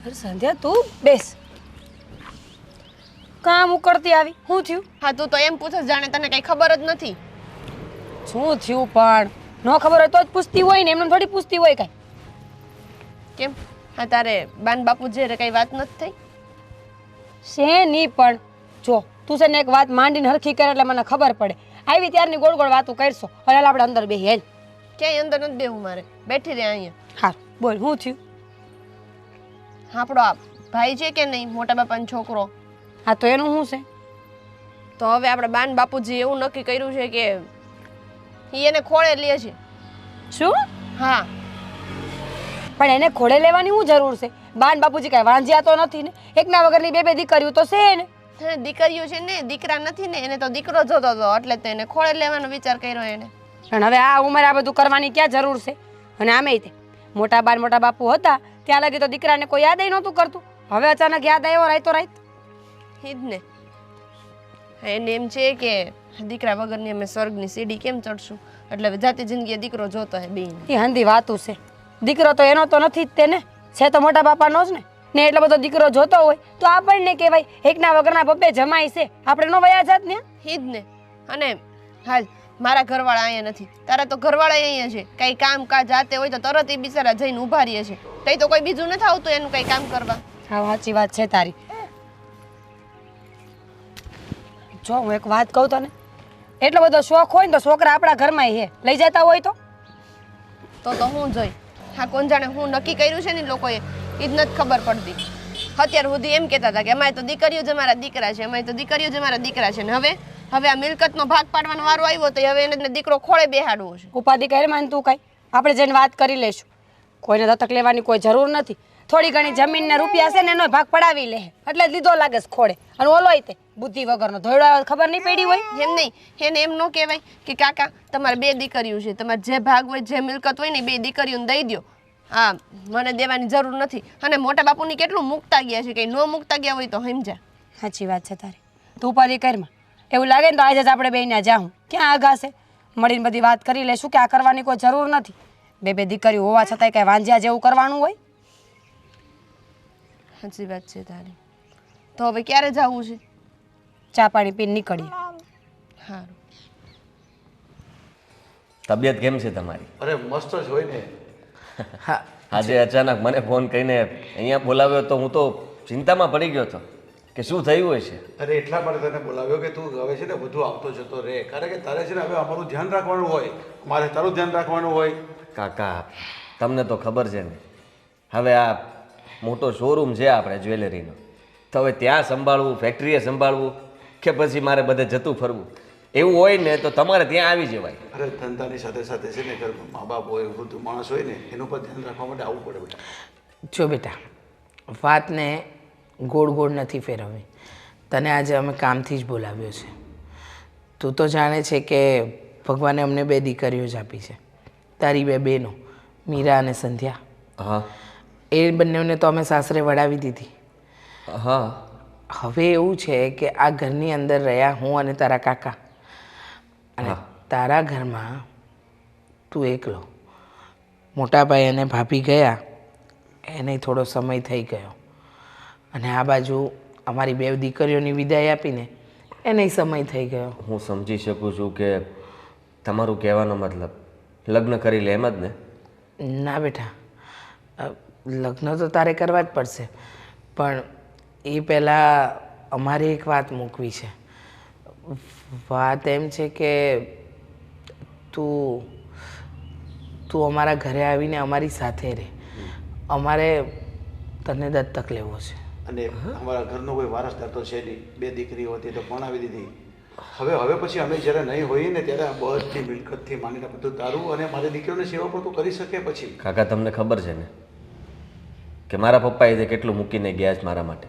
અરે સંધ્યા તું બેસ. કામ ઉકળતી આવી શું થયું? હા તું તો એમ પૂછસ જાણે તને કઈ ખબર જ નથી. શું થયું પણ ન ખબર હોય તો જ પૂછતી હોય ને, એમને થોડી પૂછતી હોય કાંઈ. કેમ? હા તારે બાન બાપુ જે કઈ વાત નથી થઈ? શેની પણ જો તું છે ને એક વાત માંડીને હરખી કરે એટલે મને ખબર પડે. આવી ત્યારની ગોળ ગોળ વાતો કરશો. હવે હાલ આપણે અંદર બેહી હેલ. ક્યાંય અંદર નથી બેવું મારે, બેઠી રહે અહીંયા. હા બોલ શું થયું? આપણો આ ભાઈ છે કે નહીં, મોટા બાપાનો છોકરો, હા તો એનું શું છે? તો હવે આપણે બાન બાપુજી એવું નક્કી કર્યું છે કે ઈ એને ખોળે લે છે. શું? હા પણ એને ખોળે લેવાની શું જરૂર છે? બાન બાપુજી કાંઈ વાંજ્યા તો નથી ને? એકના વગરની બે બે દીકરીઓ તો છે ને. હે, દીકરીઓ છે ને, દીકરા નથી ને. એને તો દીકરો જોતો હતો એટલે તો એને ખોળે લેવાનો વિચાર કર્યો એને. પણ હવે આ ઉંમરે આ બધું કરવાની ક્યાં જરૂર છે? અને આમેય તે મોટા બાન મોટા બાપુ હતા ત્યાં લગી તો દીકરાને કોઈ યાદ નહોતું કરતું. હવે અચાનક યાદ આવ્યો રાઈતો રાઈત. ઈ જ ને. એને એમ છે કે દીકરા વગરની અમે સ્વર્ગની સીડી કેમ ચડશું, એટલે જાતી જિંદગી દીકરો જોતો હે બેન. એ હંધી વાતું છે. દીકરો તો એનો તો નથી જ તેને, છે તો મોટા બાપાનો જ ને એટલો બધો દીકરો જોતો હોય તો આપણને કહેવાય એકના વગરના બબ્બે જમાય છે, આપણે નો વયા જાત ને. ઈ જ ને. અને હાલ મારા ઘરવાળા અહીંયા નથી, તારા તો ઘરવાળા અહીંયા છે. કઈ કામ કાજ જાતે હોય તો તરત એ બિચારા જઈને ઊભા રહે છે. તઈ તો કોઈ બીજું નથી આવતું એનું કઈ કામ કરવા. હા સાચી વાત છે તારી. જો હું એક વાત કહું તને, એટલો બધો શોખ હોય ને તો છોકરા આપણા ઘરમાં હે લઈ જતા હોય તો હું જોઈ. હા કોણ જાણે હું નક્કી કર્યું છે ને લોકોએ, એ જ નથી ખબર પડતી. અત્યાર સુધી એમ કહેતા હતા કે અમારે તો દીકરીઓ જ અમારા દીકરા છે, અમારે તો દીકરીઓ જ અમારા દીકરા છે. ને હવે આ મિલકતનો ભાગ પાડવાનો વારો આવ્યો તો હવે એને દીકરો ખોળે બેહાડવો છે. ઉપાધિ કરે માન તું કાંઈ, આપણે જઈને વાત કરી લઈશું. કોઈને દત્તક લેવાની કોઈ જરૂર નથી. થોડી ઘણી જમીનના રૂપિયા છે ને એનો ભાગ પડાવી લે એટલે જ લીધો લાગે છે ખોળે. અને ઓલોય તે બુદ્ધિ વગરનો ધોયડો ખબર નહીં પડી હોય. એમ નહીં, એને એમ ન કહેવાય કે કાકા તમારે બે દીકરીઓ છે, તમારે જે ભાગ હોય જે મિલકત હોય ને બે દીકરીઓને દઈ દો. હા મને દેવાની જરૂર નથી. અને મોટા બાપુની કેટલું મૂકતા ગયા છે, કંઈ ન મૂકતા ગયા હોય તો સમજા. સાચી વાત છે તારી. તું ઉપાધિ કરમાં. એવું લાગે ને તો આજે જ આપણે બેને જાઉં. ક્યાં આઘાશે? મળીને બધી વાત કરી લઈશું કે આ કરવાની કોઈ જરૂર નથી. બે બે દીકરીઓ હોવા છતાંય કાંઈ વાંજ્યા જેવું કરવાનું હોય? સાચી વાત છે તારી. તો હવે ક્યારે જવું છે? ચા પાણી પીને નીકળીએ. સારું. તબિયત કેમ છે તમારી? અરે મસ્ત જ હોય ને. હા આજે અચાનક મને ફોન કરીને અહીંયા બોલાવ્યો તો હું તો ચિંતામાં પડી ગયો હતો કે શું થયું હશે. અરે એટલા માટે તને બોલાવ્યો કે તું હવે છે ને બધું આવતો જતો રહે, કારણ કે તારે છે ને હવે અમારું ધ્યાન રાખવાનું હોય, મારે તારું ધ્યાન રાખવાનું હોય. કાકા તમને તો ખબર છે ને, હવે આ મોટો શોરૂમ છે આપણે જ્વેલરીનો, તો હવે ત્યાં સંભાળવું, ફેક્ટરીએ સંભાળવું કે પછી મારે બધે જતું ફરવું, એવું હોય ને તો તમારે ત્યાં આવી જવાય. અરે ધંધાની સાથે સાથે છે ને ઘરમાં મા બાપ હોય, વૃદ્ધ માણસ હોય ને એનું પર ધ્યાન રાખવા માટે આવવું પડે બેટા. જો બેટા, વાતને ગોળ ગોળ નથી ફેરવવી. તને આજે અમે કામથી જ બોલાવ્યો છે. તું તો જાણે છે કે ભગવાને અમને બે દીકરીઓ જ આપી છે, તારી બે બહેનો મીરા અને સંધ્યા. હા એ બંનેને તો અમે સાસરે વડાવી દીધી. હા હવે એવું છે કે આ ઘરની અંદર રહ્યા હું અને તારા કાકા, અને તારા ઘરમાં તું એકલો. મોટા ભાઈ અને ભાભી ગયા એને થોડો સમય થઈ ગયો, અને આ બાજુ અમારી બે દીકરીઓની વિદાય આપીને એને સમય થઈ ગયો. હું સમજી શકું છું કે તમારું કહેવાનો મતલબ લગ્ન કરી લે એમ જ ને? ના બેટા, લગ્ન તો તારે કરવા જ પડશે, પણ એ પહેલાં અમારે એક વાત મૂકવી છે. વાત એમ છે કે તું અમારા ઘરે આવીને અમારી સાથે રહે. અમારે તને દત્તક લેવો છે. અને અમારા ઘરનો કોઈ વારસદાર તો છે નહીં, બે દીકરીઓ હતી તો ભણાવી દીધી. હવે પછી અમે જ્યારે નહીં હોઈએ ને ત્યારે આ બધી મિલકતથી માંડીને બધું તારું અને મારી દીકરીઓની સેવા પણ તું કરી શકે. પછી કાકા તમને ખબર છે ને કે મારા પપ્પાએ તે કેટલું મૂકીને ગયા છે મારા માટે,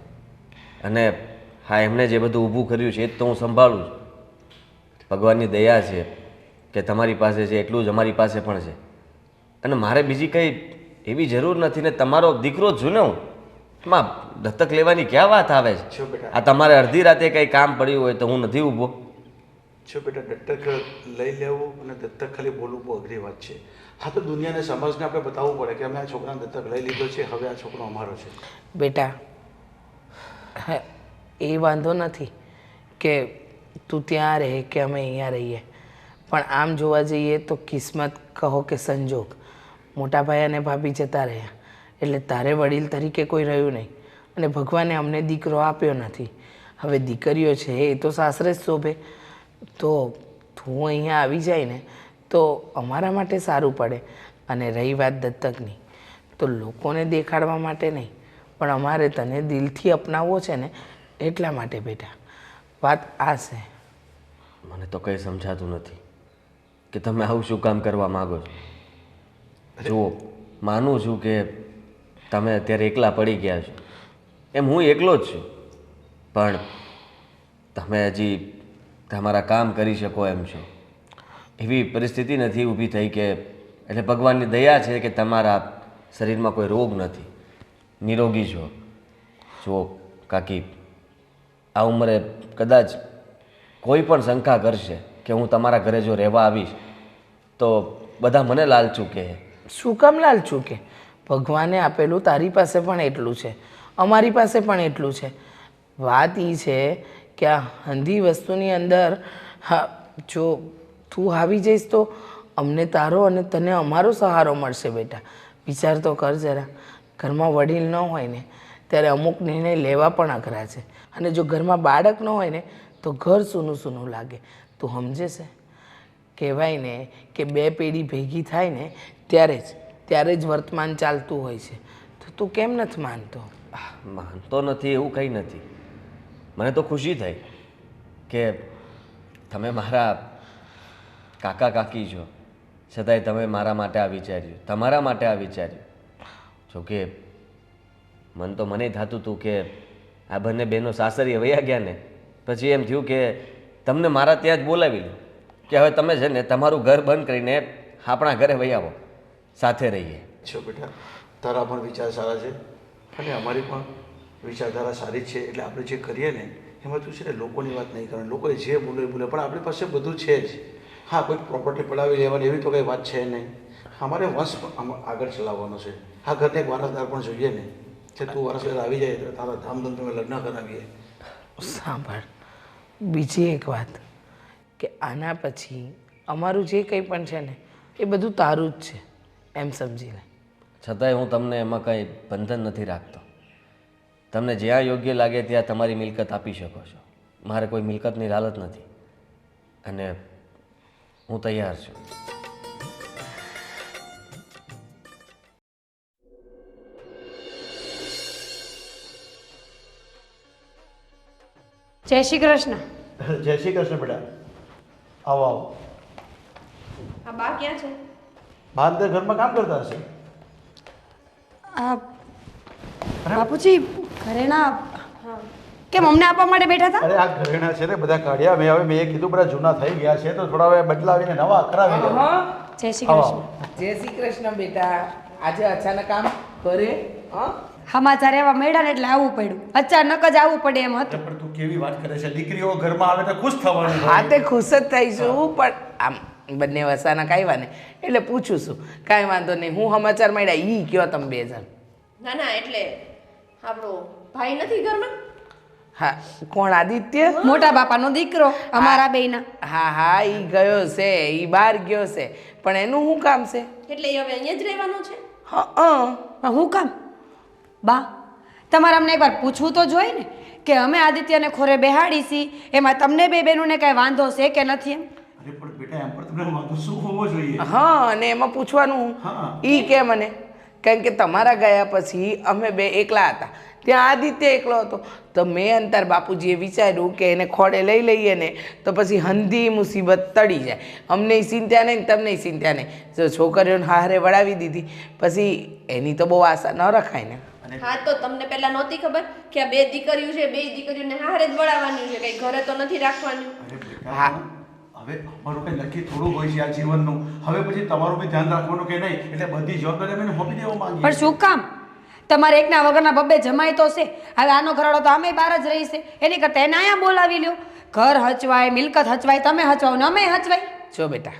અને હા એમણે જે બધું ઊભું કર્યું છે એ જ તો હું સંભાળું છું. ભગવાનની દયા છે કે તમારી પાસે છે એટલું જ અમારી પાસે પણ છે, અને મારે બીજી કંઈ એવી જરૂર નથી ને તમારો દીકરો જ છું ને હું. એમાં દત્તક લેવાની ક્યાં વાત આવે છે? આ તમારે અડધી રાતે કંઈ કામ પડ્યું હોય તો હું નથી ઊભો. જો બેટા દત્તક લઈ લેવું અને દત્તક ખાલી બોલવું બહુ અઘરી વાત છે. હા તો દુનિયાને સમાજને આપણે બતાવવું પડે કે અમે આ છોકરાને દત્તક લઈ લીધો છે, હવે આ છોકરો અમારો છે. બેટા એ વાંધો નથી કે તું ત્યાં રહે કે અમે અહીંયા રહીએ, પણ આમ જોવા જઈએ તો કિસ્મત કહો કે સંજોગ, મોટા ભાઈ અને ભાભી જતા રહ્યા એટલે તારે વડીલ તરીકે કોઈ રહ્યું નહીં, અને ભગવાને અમને દીકરો આપ્યો નથી. હવે દીકરીઓ છે એ તો સાસરે જ શોભે, તો તું અહીંયા આવી જાય ને તો અમારા માટે સારું પડે. અને રહી વાત દત્તકની, તો લોકોને દેખાડવા માટે નહીં, પણ અમારે તને દિલથી અપનાવવો છે ને એટલા માટે બેટા. વાત આ છે. મને તો કંઈ સમજાતું નથી કે તમે આવું શું કામ કરવા માગો છો. જુઓ, માનું છું કે તમે અત્યારે એકલા પડી ગયા છો, એમ હું એકલો જ છું, પણ તમે હજી તમારા કામ કરી શકો એમ છો. એવી પરિસ્થિતિ નથી ઊભી થઈ કે, એટલે ભગવાનની દયા છે કે તમારા શરીરમાં કોઈ રોગ નથી, નિરોગી છો. જુઓ કાકી, આ ઉંમરે કદાચ કોઈ પણ શંકા કરશે કે હું તમારા ઘરે જો રહેવા આવીશ તો બધા મને લાલચું કહે. શું કામ લાલચું કે? ભગવાને આપેલું તારી પાસે પણ એટલું છે, અમારી પાસે પણ એટલું છે. વાત એ છે કે આ હંધી વસ્તુની અંદર જો તું આવી જઈશ તો અમને તારો અને તને અમારો સહારો મળશે. બેટા વિચાર તો કર જરા, ઘરમાં વડીલ ન હોય ને ત્યારે અમુક નિર્ણય લેવા પણ અઘરા છે, અને જો ઘરમાં બાળક ન હોય ને તો ઘર સૂનું સૂનું લાગે. તું સમજે છે? કહેવાય ને કે બે પેઢી ભેગી થાય ને ત્યારે જ વર્તમાન ચાલતું હોય છે. તો તું કેમ નથી માનતો? માનતો નથી એવું કંઈ નથી. મને તો ખુશી થઈ કે તમે મારા કાકા કાકી છો, છતાંય તમે મારા માટે આ વિચાર્યું, તમારા માટે આ વિચાર્યું. જોકે મને થતું હતું કે આ બંને બહેનો સાસરીએ વયા ગયા ને પછી એમ થયું કે તમને મારા ત્યાં જ બોલાવી લો, કે હવે તમે છે ને તમારું ઘર બંધ કરીને આપણા ઘરે વહી આવો, સાથે રહીએ. છો બેટા, તારા પણ વિચાર સારા છે અને અમારી પણ વિચારધારા સારી જ છે. એટલે આપણે જે કરીએ ને એમાં તું છે ને લોકોની વાત નહીં કરવાની, લોકોએ જે બોલે બોલે, પણ આપણી પાસે બધું છે જ. હા, કોઈ પ્રોપર્ટી પડાવી લેવાની એવી તો કંઈ વાત છે નહીં. અમારે વંશ આગળ ચલાવવાનો છે. આ ઘરને એક વારસદાર પણ જોઈએ ને, કે તું વારસદાર આવી જાય તો તારા ધામધૂમ તમે લગ્ન કરાવીએ. સાંભળ, બીજી એક વાત કે આના પછી અમારું જે કંઈ પણ છે ને એ બધું તારું જ છે એમ સમજી લે. છતાંય હું તમને એમાં કંઈ બંધન નથી રાખતો. તમને જ્યાં યોગ્ય લાગે ત્યાં તમારી મિલકત આપી શકો છો. મારે કોઈ મિલકતની લાલચ નથી અને હું તૈયાર છું. જય શ્રી કૃષ્ણ. જય શ્રી કૃષ્ણ બેટા. આવો આવો. આ બા ક્યાં છે? બા અંદર ઘરમાં કામ કરતા હશે. આ બાપુજી ઘરેણા કેમ અમને આપવા માટે બેઠા હતા? અરે આ ઘરેણા છે ને બધા કાઢ્યા મેં. હવે મેં કીધું બધા જૂના થઈ ગયા છે તો થોડા હવે બદલાવીને નવા કરાવી દો. જય શ્રી કૃષ્ણ. જય શ્રી કૃષ્ણ બેટા. આજે અચાનક કામ કરે? સમાચાર એવા મળ્યા ને એટલે આવવું પડ્યું. અચાનક જ આવવું પડે એમ હતું. પણ તું કેવી વાત કરે છે? દીકરીઓ ઘરમાં આવે તો ખુશ થવાનું. હા તે ખુશ જ થઈશું, પણ આમ બંને અચાનક આવ્યા ને એટલે પૂછું છું. કાંઈ વાંધો નહીં, હું સમાચાર મળ્યા ઈ કયો તમે બે જણ. ના ના, એટલે આપણો ભાઈ નથી ઘરમાં? હા, કોણ? આદિત્ય? મોટા બાપાનો દીકરો અમારા બેયના. હા હા, ઈ ગયો છે, ઈ બહાર ગયો છે, પણ એનું શું કામ છે? એટલે એ હવે અહીંયા જ રહેવાનું છે? હા. હું કામ? બા તમારે અમને એકવાર પૂછવું તો જોઈએ ને કે અમે આદિત્યને ખોરે બેહાડી છી, એમાં તમને બે બહેનોને કાંઈ વાંધો છે કે નથી એમ? અરે પણ બેટા એમ પણ તમને વાંધો શું હોવો જોઈએ? હા, અને એમાં પૂછવાનું હા. ઈ કે મને, કારણ કે તમારા ગયા પછી અમે બે એકલા હતા, ત્યાં આદિત્ય એકલો હતો, તો મેં અંતર બાપુજીએ વિચાર્યું કે એને ખોડે લઈ લઈએ ને તો પછી હંધી મુસીબત ટળી જાય. અમને ચિંતા નહીં, તમને ચિંતા નહીં. જો છોકરીઓને હારે વળાવી દીધી પછી એની તો બહુ આશા ન રખાય ને. હા, તો તમને પહેલા નહોતી ખબર કે આ બે દીકરીઓ છે, બે દીકરીઓને હારે જ વળાવવાની છે, કઈ ઘરે તો નથી રાખવાની? અરે બેટા, હવે અમારું કંઈ નક્કી થોડું હોય છે આ જીવનનું. હવે પછી તમારું બી ધ્યાન રાખવાનું કે નહીં, એટલે બધી જવાબદારી અમે સોંપી દેવા માંગીએ. પણ શું કામ? તમારે એકના વગરના બબ્બે જમાય તો છે. હવે આનો ઘરવાળો તો અમે બહાર જ રહી છે, એની કરતાં એને અહીંયા બોલાવી લ્યો. ઘર હચવાય, મિલકત હચવાય, તમે હચવાઓ ને અમે હચવાય. જો બેટા,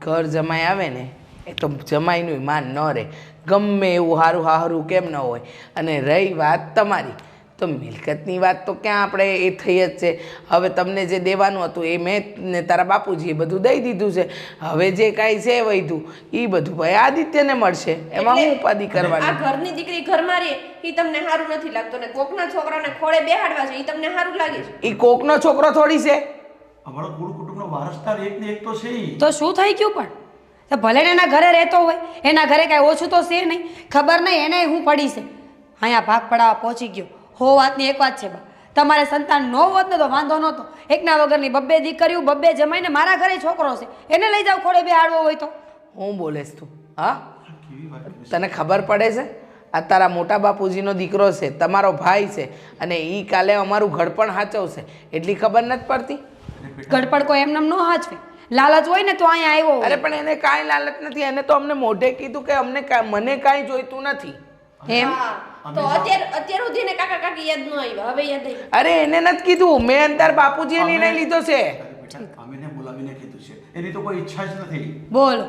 ઘર જમાઈ આવે ને એ તો જમાઈનું માન ન રહે. ગમે એવું સારું હારું કેમ ન હોય. અને રહી વાત તમારી, તો મિલકતની વાત તો ક્યાં આપણે એ થઈ જ છે. હવે તમને જે દેવાનું હતું એ મેં ને તારા બાપુજીએ બધું દઈ દીધું છે. હવે જે કાંઈ છે વૈધું એ બધું ભાઈ આદિત્યને મળશે. એમાં હું ઉપાધિ આ કરવાની? ઘરની દીકરી ઘરમાં રહે એ તમને સારું નથી લાગતું ને કોકના છોકરાને ખોળે બેહાડવા છે એ તમને સારું લાગે છે? એ કોકનો છોકરો થોડી છે. અમારો કુળ કુટુંબનો વારસદાર એક ને એક તો છે ઈ. તો શું થઈ ગયું પણ? તો ભલે ને એના ઘરે રહેતો હોય, એના ઘરે કાંઈ ઓછું તો છે નહીં. ખબર નહીં એને હું પડી છે. અહીંયા ભાગ પડાવવા પહોંચી ગયો. હો વાતની એક વાત છે બા, તમારે સંતાન ન હોત ને તો વાંધો નહોતો. એકના વગરની બબ્બે દીકરીઓ બબ્બે જમાઈને મારા ઘરે છોકરો છે એને લઈ જાવ ખોળે બેહાડવો હોય તો. હું બોલેશ તું? હા, તને ખબર પડે છે? આ તારા મોટા બાપુજીનો દીકરો છે, તમારો ભાઈ છે, અને એ કાલે અમારું ઘડપણ હાચવશે એટલી ખબર નથી પડતી? ગડપડ કોઈ એમને ન હાચવે. લાલચ હોય ને તો અહીંયા આવ્યો હોય. અરે પણ એને કાંઈ લાલચ નથી. એને તો અમને મોઢે કીધું કે મને કાંઈ જોઈતું નથી. એમ તો અત્યાર સુધી ને કાકા કાકી યાદ ન આવ્યા, હવે યાદ આવી. અરે એને નથી કીધું, મેં અંતર બાપુજીએ નિર્ણય લીધો છે. અમીને બોલાવીને કીધું છે, એની તો કોઈ ઈચ્છા જ નથી. બોલો,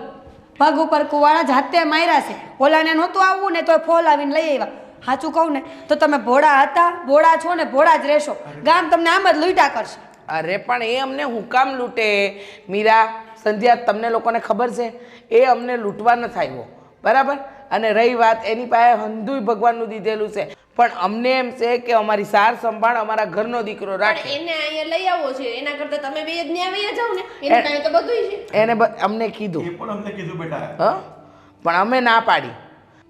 પગ ઉપર કુવાડા જાતે માર્યા છે. ઓલાને નહોતું આવવું ને તોય ફોલ આવીને લઈ આવ્યા. સાચું કહું ને તો તમે ભોળા હતા, ભોળા છો ને ભોળા જ રહેશો. ગામ તમને આમ જ લૂંટા કરશે. અરે પણ એ અમને હું કામ લૂંટે? મીરા, સંધ્યા, તમને લોકોને ખબર છે એ અમને લૂંટવા નથી આવ્યો, બરાબર? અને રહી વાત, એની પાસે હંધુય ભગવાનનું દીધેલું છે, પણ અમને એમ છે કે અમારી સાર સંભાળ અમારા ઘરનો દીકરો રાખે. પણ એને અહીંયા લઈ આવો છે એના કરતા તમે બે જ ન્યા વયા જાવ ને, એની પાસે તો બધુંય છે. એને અમને કીધું, એ પણ અમને કીધું બેટા. હ, પણ અમે ના પાડી.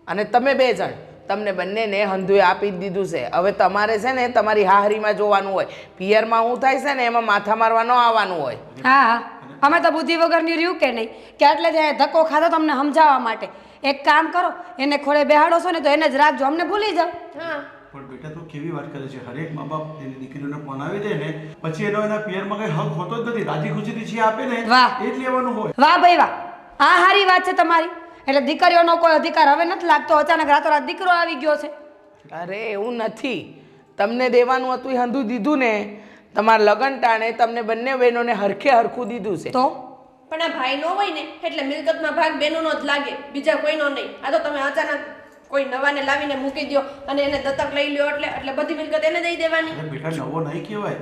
અને તમે બે જણ, તમને બંનેને હંધુએ આપી જ દીધું છે. હવે તમારે છે ને તમારી હાહરીમાં જોવાનું હોય. પિયરમાં હું થાય છે ને એમાં માથા મારવા ન આવવાનું હોય. હા હા, અમે તો બુદ્ધિ વગરની રહ્યું કે નહીં કે એટલે જ ધક્કો ખાધો તમને સમજાવવા માટે. એક કામ કરો, એને ખોળે બેહાડો છો ને તો એને જ રાખજો, અમને ભૂલી જાઓ. હા પણ બેટા તું કેવી વાત કરે છે? હરેક મા બાપ એની દીકરીઓને ભણાવી દે ને પછી એના પિયરમાં કઈ હક હોતો જ નથી. રાજી ખુશીથી જે આપે ને વાહ. એ જ લેવાનું હોય. વાહ ભાઈ વાહ, આ સારી વાત છે તમારી. એટલે દીકરીઓનો કોઈ અધિકાર હવે નથી લાગતો. અચાનક રાતોરાત દીકરો આવી ગયો છે. અરે એવું નથી. તમને દેવાનું હતું એ હંધુ દીધું ને. તમારા લગ્ન ટાણે તમને બંને બહેનોને હરખે હરખું દીધું છે. તો પણ આ ભાઈ નો હોય ને એટલે મિલકતમાં ભાગ બેનોનો જ લાગે, બીજા કોઈનો નહીં. આ તો તમે અચાનક કોઈ નવાને લાવીને મૂકી દો અને એને દત્તક લઈ લ્યો એટલે બધી મિલકત એને દઈ દેવાની. અરે બેટા નવો નહીં કહેવાય,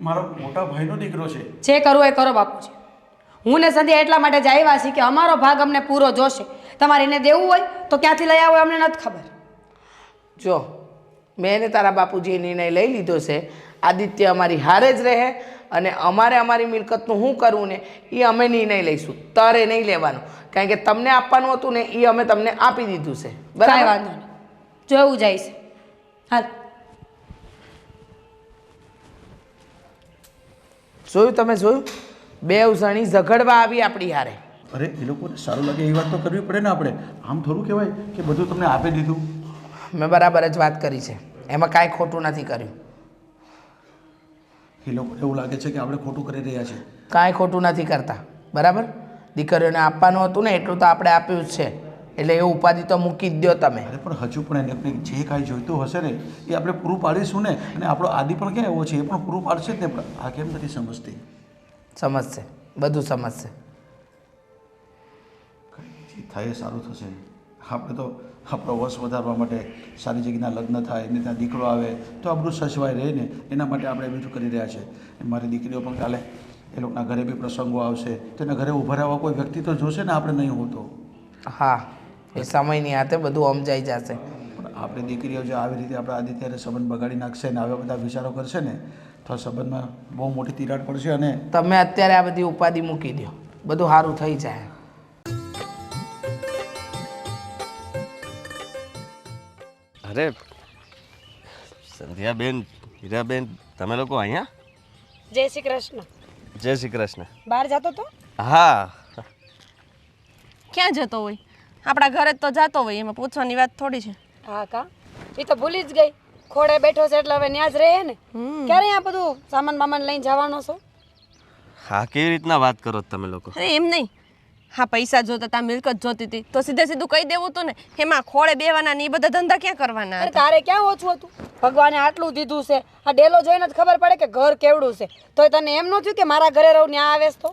મારો મોટા ભાઈનો દીકરો છે. જે કરવું એ કરો બાપુજી. હું ને સંધ્યા એટલા માટે જ આવ્યા છીએ કે અમારો ભાગ અમને પૂરો જોશે. તમારે એને દેવું હોય તો ક્યાંથી લઈ આવો અમને નથી ખબર. જો, મેં એને તારા બાપુજીએ નિર્ણય લઈ લીધો છે. આદિત્ય અમારી હારે જ રહે અને અમારે અમારી મિલકતનું શું કરવું ને એ અમે નિર્ણય લઈશું. તારે નહીં લેવાનું, કારણ કે તમને આપવાનું હતું ને એ અમે તમને આપી દીધું છે. કાંઈ બરાબર? વાંધો નહીં, જોવું જાય છે. હાલ, જોયું? તમે જોયું? બે ઉસણી ઝઘડવા આવી આપણી હારે. અરે એ લોકોને સારું લાગે એ વાત તો કરવી પડે ને આપણે. આમ થોડું કહેવાય કે બધું તમને આપી દીધું. મેં બરાબર જ વાત કરી છે, એમાં કાંઈ ખોટું નથી કર્યું. એ લોકોને એવું લાગે છે કે આપણે ખોટું કરી રહ્યા છીએ. કાંઈ ખોટું નથી કરતા, બરાબર? દીકરીઓને આપવાનું હતું ને એટલું તો આપણે આપ્યું જ છે, એટલે એ ઉપાધિ તો મૂકી જ દો તમે. અરે પણ હજુ પણ એને જે કાંઈ જોઈતું હશે ને એ આપણે પૂરું પાડીશું ને. અને આપણો આદિ પણ ક્યાં એવો છે, એ પણ પૂરું પાડશે જ ને. પણ આ કેમ નથી સમજતી? સમજશે, બધું સમજશે. જે થાય એ સારું થશે. આપણે તો આપણો વશ વધારવા માટે સારી જગ્યાના લગ્ન થાય એને ત્યાં દીકરો આવે તો આપણું સચવાય રહે ને એના માટે આપણે બધું કરી રહ્યા છે. મારી દીકરીઓ પણ કાલે એ લોકોના ઘરે બી પ્રસંગો આવશે તો એના ઘરે ઊભા રહેવા કોઈ વ્યક્તિ તો જોશે ને, આપણે નહીં હોતો. હા, એ સમયની હાથે બધું સમજાઈ જશે. પણ આપણી દીકરીઓ જો આવી રીતે આપણા આદિત્યને સંબંધ બગાડી નાખશે ને આવા બધા વિચારો કરશે ને તો સંબંધમાં બહુ મોટી તિરાડ પડશે. અને તમે અત્યારે આ બધી ઉપાધિ મૂકી દો, બધું સારું થઈ જાય. અરે સંધ્યાબેન, હીરાબેન, તમે લોકો અહીંયા? જય શ્રી કૃષ્ણ. જય શ્રી કૃષ્ણ. બહાર જતો તો? હા, ક્યાં જતો હોય? આપણા ઘરે જ તો જતો હોય, એમાં પૂછવાની વાત થોડી છે. હા કા, એ તો ભૂલી જ ગઈ. ખોડે બેઠો છે એટલે હવે ન્યા જ રહે ને. ક્યારે આ બધું સામાન બામાન લઈને જવાનો છો? હા, કેવી રીતના વાત કરો છો તમે લોકો? અરે એમ નહીં, હા પૈસા જોતા તા, મિલકત જોતી હતી તો સીધે સીધું કહી દેવું હતું ને. એમાં ખોળે બેવાના ને એ બધા ધંધા ક્યાં કરવાના અરે હતા? તારે ક્યાં ઓછું હતું? ભગવાને આટલું દીધું છે. આ ડેલો જોઈને જ ખબર પડે કે ઘર કેવડું છે. તોય તને એમ ન થયું કે મારા ઘરે રહું ન્યા આવેશ તો?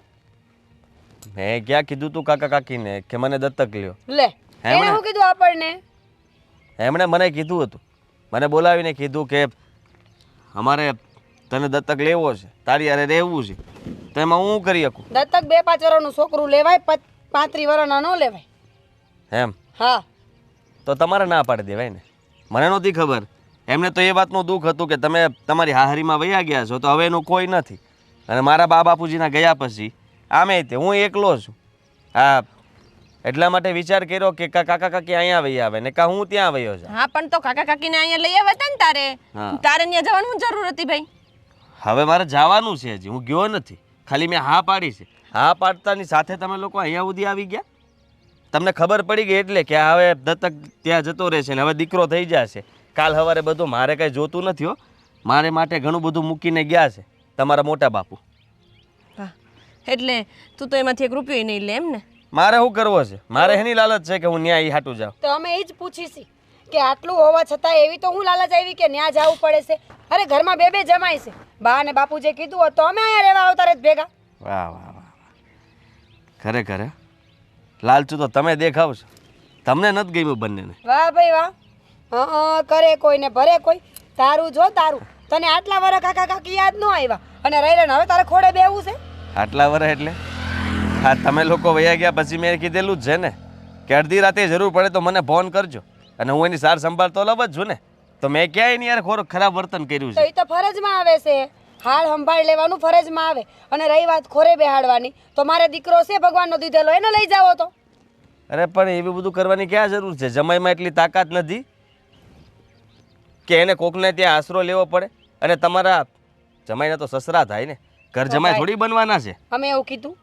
મેં ક્યાં કીધું તું કાકા કાકીને કે મને દત્તક લ્યો? લે હે એને મને? શું કીધું આપણને? એમણે મને કીધું હતું, મને બોલાવીને કીધું કે અમારે તને દત્તક લેવો છે, તારી હારે રહેવું છે, તો એમાં હું કરી શકું દત્તક 2-5 વર્ષનું છોકરું લેવાય, 35 વર્ષના ન લેવાય. એમ? હા તો તમારે ના પાડી દેવાય ને. મને નહોતી ખબર. એમને તો એ વાતનું દુઃખ હતું કે તમે તમારી હાહરીમાં વયા ગયા છો, તો હવે એનું કોઈ નથી. અને મારા બા બાપુજીના ગયા પછી આમે તે હું એકલો છું. હા, એટલા માટે વિચાર કર્યો કે કાકા કાકી અહીંયા વહી આવે ને હું ત્યાં વયો જાઉં. હા પણ તો કાકા કાકીને અહીંયા લઈ આવ્યા હતા ને તારે. હા. તારે ત્યાં જવાનું જરૂર હતી ભાઈ. હવે મારે જવાનું છે, હજી હું ગયો નથી, ખાલી મેં હા પાડી છે. હા પાડતાની સાથે તમે લોકો અહીંયા સુધી આવી ગયા. તમને ખબર પડી ગઈ એટલે કે હવે દત્તક ત્યાં જતો રહેશે ને હવે દીકરો થઈ જશે. કાલ સવારે બધું મારે કાંઈ જોતું નથી હો. મારે માટે ઘણું બધું મૂકીને ગયા છે તમારા મોટા બાપુ. હા એટલે તું તો એમાંથી 1 રૂપિયો નહીં લે એમ ને? મારે શું કરવો છે? મારે એની લાલચ છે કે હું ન્યાય ઈ હાટું જાઉં. તો અમે એ જ પૂછીશી કે આટલું હોવા છતાં એવી તો હું લાલચ આવી કે ન્યા જવું પડે છે? અરે ઘરમાં 2 જમાય છે. બા અને બાપુ જે કીધું હોત તો અમે અહીંયા રહેવા આવતા રહેત ભેગા. વાહ વાહ વાહ, ખરેખર હે? લાલચું તો તમે દેખાવશો. તમને નથી ગમ્યું બંનેને? વાહ ભાઈ વાહ. કરે કોઈ ને ભરે કોઈ. તારું જો તારું. તને આટલા વર્ષ કાકા કાકી યાદ ન આવ્યા અને રહી રહીને હવે તારે ખોડે બેવું છે? આટલા વર્ષ એટલે હા, તમે લોકો વયા ગયા પછી મેં કીધેલું જ છે ને કે અડધી રાતે જરૂર પડે તો મને ફોન કરજો, અને હું એની સાર સંભાળ તો લવ જ છું ને. તો મેં ક્યાંય એની યાર ખરાબ વર્તન કર્યું તો છે? એ તો ફરજમાં આવે છે. હાલ સંભાળ લેવાનું ફરજમાં આવે. અને રહી વાત ખોરે બેહાડવાની, તો મારે દીકરો છે ભગવાનનો દીધેલો, એને લઈ જાવો તો. અરે પણ એવું બધું કરવાની ક્યાં જરૂર છે? જમાઈમાં એટલી તાકાત નથી કે એને કોકને ત્યાં આશરો લેવો પડે? અને તમારા જમાઈના તો સસરા થાય ને, ઘર જમાઈ થોડી બનવાના છે. અમે એવું કીધું?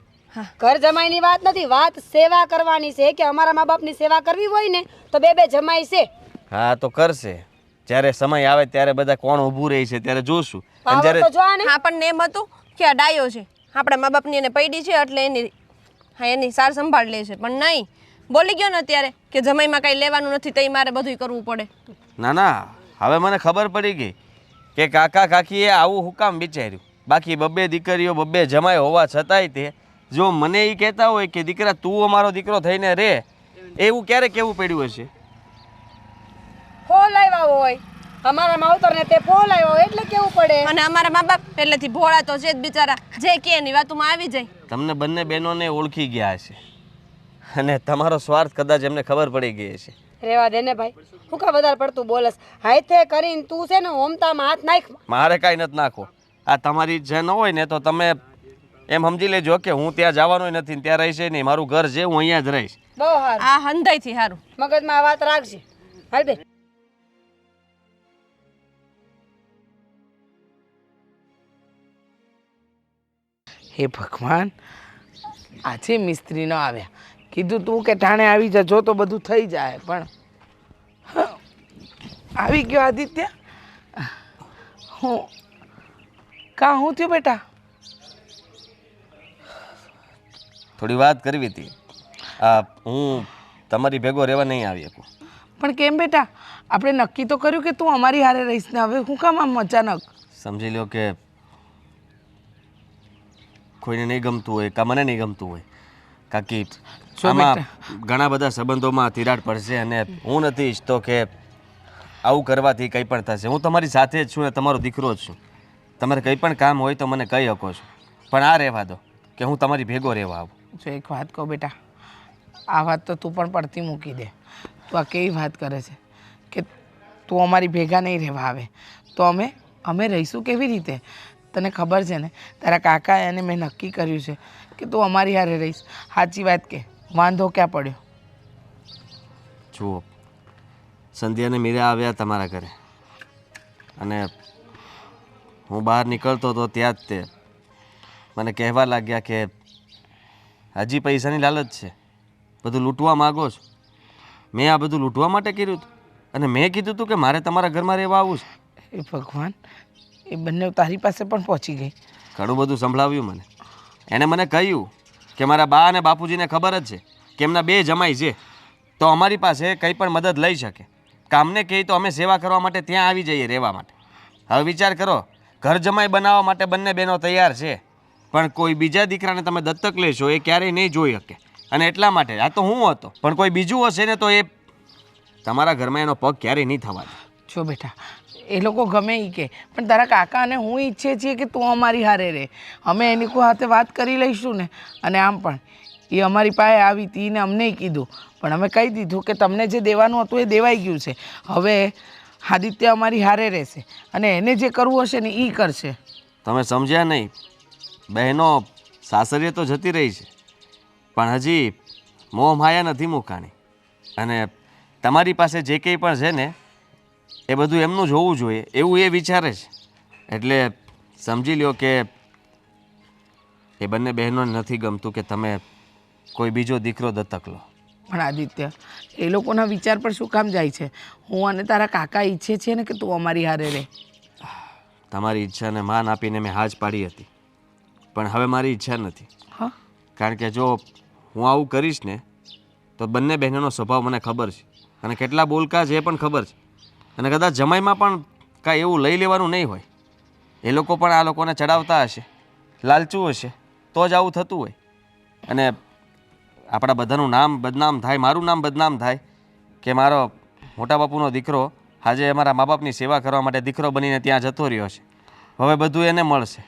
ઘર જમાઈની વાત નથી, વાત સેવા કરવાની છે. કે અમારા મા બાપની સેવા કરવી હોય ને તો 2 જમાઈ છે. હા તો કરશે. જ્યારે સમય આવે ત્યારે બધા કોણ ઊભું રહી છે ત્યારે જોશું. અને પાવર જ્યારે તો જો આને. હા પણ એમ હતું કે આ ડાયો છે, આપણા મા બાપની એને પૈડી છે એટલે એની સાર સંભાળ લે છે. પણ નહીં, બોલી ગયો ને અત્યારે કે જમાઈમાં કાંઈ લેવાનું નથી તઈ મારે બધું કરવું પડે. ના ના, હવે મને ખબર પડી ગઈ કે કાકા કાકીએ આવું હું કામ વિચાર્યું. બાકી 2 દીકરીઓ 2 જમાઈ હોવા છતાંય તે જો મને એ કહેતા હોય કે દીકરા તું અમારો દીકરો થઈને રે, એવું ક્યારે કેવું પડ્યું હશે? ફોલ આવ્યા હોય અમારા માવતરને, તે ફોલ આવ્યો હોય એટલે કેવું પડે. અને અમારા મા બાપ પહેલેથી ભોળા તો છે જ બિચારા, જે કે એની વાતોમાં આવી જાય. તમને બંને બહેનોને ઓળખી ગયા હશે અને તમારો સ્વાર્થ કદાચ એમને ખબર પડી ગઈ હશે. રેવા દે ને ભાઈ, હું કા વધારે પડતું બોલસ? હાથે કરીને તું છે ને ઓમતામાં હાથ નાખ. મારે કાંઈ નથી નાખો. આ તમારી જે ન હોય ને તો તમે એમ સમજી લેજો કે હું ત્યાં જવાનો નથી ને ત્યાં રહીશ નહીં. મારું ઘર છે, હું અહીંયા જ રહીશ. બહુ સારું. આ હંધાઈથી સારું. મગજમાં આ વાત રાખજે. હાલ બે. હે ભગવાન, આજે મિસ્ત્રી ન આવ્યા. કીધું તું કે ટાણે આવી જજો તો બધું થઈ જાય, પણ આવી ગયો આદિત્ય. હું હું થયું બેટા? થોડી વાત કરવી હતી. હું તમારી ભેગો રહેવા નહીં આવી શકું. પણ કેમ બેટા? આપણે નક્કી તો કર્યું કે તું અમારી હારે રહીશ ને, હવે હું કામ આમ અચાનક? સમજી લો કે કોઈને નહીં ગમતું હોય કાં મને નહીં ગમતું હોય. કાકી આમાં ઘણા બધા સંબંધોમાં તિરાડ પડશે અને હું નથી ઈચ્છતો કે આવું કરવાથી કંઈ પણ થશે. હું તમારી સાથે જ છું ને તમારો દીકરો જ છું. તમારે કંઈ પણ કામ હોય તો મને કહી શકો છો, પણ આ રહેવા દો કે હું તમારી ભેગો રહેવા આવું. જો એક વાત કહું બેટા, આ વાત તો તું પણ પડતી મૂકી દે. તું આ કેવી વાત કરે છે કે તું અમારી ભેગા નહીં રહેવા આવે તો અમે રહીશું કેવી રીતે? તને ખબર છે ને, તારા કાકા એને મેં નક્કી કર્યું છે કે તું અમારી હારે રહીશ. સાચી વાત કે વાંધો ક્યાં પડ્યો? જુઓ, સંધ્યાને મીરા આવ્યા તમારા ઘરે અને હું બહાર નીકળતો હતો ત્યાં જ તે મને કહેવા લાગ્યા કે હજી પૈસાની લાલચ છે, બધું લૂંટવા માગો છો. મેં આ બધું લૂંટવા માટે કર્યું હતું અને મેં કીધું હતું કે મારે તમારા ઘરમાં રહેવા આવવું છે. એ ભગવાન, એ બંને તારી પાસે પણ પહોંચી ગઈ. ઘણું બધું સંભળાવ્યું મને. એણે મને કહ્યું કે મારા બા અને બાપુજીને ખબર જ છે કે એમના 2 જમાઈ છે, તો અમારી પાસે કંઈ પણ મદદ લઈ શકે. કામને કહે તો અમે સેવા કરવા માટે ત્યાં આવી જઈએ રહેવા માટે. હવે વિચાર કરો, ઘર જમાઈ બનાવવા માટે બંને બહેનો તૈયાર છે, પણ કોઈ બીજા દીકરાને તમે દત્તક લેશો એ ક્યારેય નહીં જોઈ શકે. અને એટલા માટે આ તો હું હતો, પણ કોઈ બીજું હશે ને તો એ તમારા ઘરમાં એનો પગ ક્યારેય નહીં થવા દે. જો બેટા, એ લોકો ગમે એ કે, પણ તારા કાકા અને હું ઈચ્છે છીએ કે તું અમારી હારે રહે. અમે એની કોઈ હાથે વાત કરી લઈશું ને. અને આમ પણ એ અમારી પાસે આવી હતી ને અમને કીધું, પણ અમે કહી દીધું કે તમને જે દેવાનું હતું એ દેવાઈ ગયું છે. હવે આદિત્ય અમારી હારે રહેશે અને એને જે કરવું હશે ને એ કરશે. તમે સમજ્યા નહીં. બહેનો સાસરીએ તો જતી રહી છે, પણ હજી મોહ માયા નથી મૂકાણી. અને તમારી પાસે જે કંઈ પણ છે ને એ બધું એમનું જ હોવું જોઈએ એવું એ વિચારે છે. એટલે સમજી લ્યો કે એ બંને બહેનોને નથી ગમતું કે તમે કોઈ બીજો દીકરો દત્તક લો. પણ આદિત્ય, એ લોકોના વિચાર પર શું કામ જાય છે? હું અને તારા કાકા ઈચ્છે છે ને કે તું અમારી હારે રહે. તમારી ઈચ્છાને માન આપીને મેં હા જ પાડી હતી, પણ હવે મારી ઈચ્છા નથી. હા, કારણ કે જો હું આવું કરીશ ને તો બંને બહેનોનો સ્વભાવ મને ખબર છે અને કેટલા બોલકા છે એ પણ ખબર છે. અને કદાચ જમાઈમાં પણ કાંઈ એવું લઈ લેવાનું નહીં હોય. એ લોકો પણ આ લોકોને ચડાવતા હશે, લાલચું હશે, તો જ આવું થતું હોય. અને આપણા બધાનું નામ બદનામ થાય, મારું નામ બદનામ થાય કે મારો મોટા બાપુનો દીકરો આજે અમારા મા બાપની સેવા કરવા માટે દીકરો બનીને ત્યાં જતો રહ્યો છે. હવે બધું એને મળશે.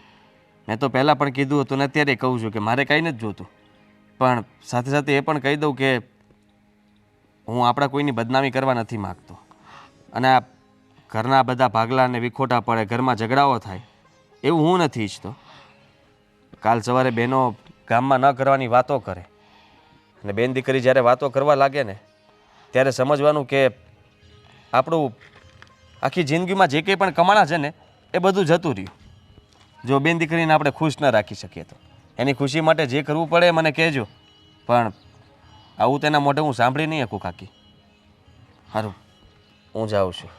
મેં તો પહેલાં પણ કીધું હતું ને અત્યારે કહું છું કે મારે કાંઈ નથી જોતું. પણ સાથે સાથે એ પણ કહી દઉં કે હું આપણા કોઈની બદનામી કરવા નથી માગતો. અને આ ઘરના બધા ભાગલા અને વિખોટા પડે, ઘરમાં ઝઘડાઓ થાય એવું હું નથી ઈચ્છતો. કાલ સવારે બહેનો ગામમાં ન કરવાની વાતો કરે અને બેન દીકરી જ્યારે વાતો કરવા લાગે ને ત્યારે સમજવાનું કે આપણું આખી જિંદગીમાં જે કંઈ પણ કમાણા છે ને એ બધું જતું રહ્યું. જો બેન દીકરીને આપણે ખુશ ન રાખી શકીએ તો એની ખુશી માટે જે કરવું પડે મને કહેજો, પણ આવું તેના મોઢે હું સાંભળી નહીં શકું કાકી. સારું, હું જાઉં છું.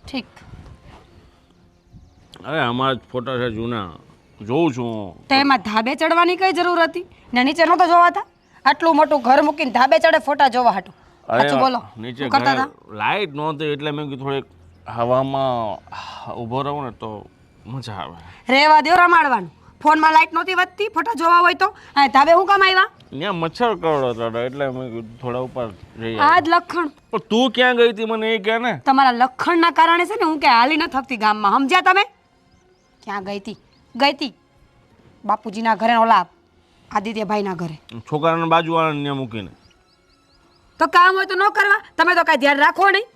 ઠીક. અરે અમારા જ ફોટા છે જૂના, જોઉં છું. તો એમાં ધાબે ચડવાની કઈ જરૂર હતી ને? નીચે નહોતો જોવાતા? આટલું મોટું ઘર મૂકીને ધાબે ચડે ફોટા જોવા હાટું? સાચું બોલો, નીચે શું કરતા હતા? લાઈટ નહોતી એટલે મેં કીધું થોડીક હવામાં ઊભો રહું ને તો મજા આવે. રેવા દો રમાડવાનું. ફોનમાં લાઈટ નહોતી વધતી, ફોટા જોવા હોય તો? આ ધાબે હું કામ આવ્યા? ત્યાં મચ્છર કરડો હતો એટલે મેં કીધું થોડા ઉપર જઈએ. આ જ લખણ. પણ તું ક્યાં ગઈ હતી મને એ કહે ને. તમારા લખણના કારણે છે ને હું કે હાલી ન થકતી ગામમાં, સમજ્યા તમે? ક્યાં ગઈ હતી બાપુજીના ઘરે, ઓલા આદિત્યભાઈના ઘરે. છોકરાને બાજુવાળાને ત્યાં મૂકીને. તો કામ હોય તો ન કરવા? તમે તો કાંઈ ધ્યાન રાખો નહીં.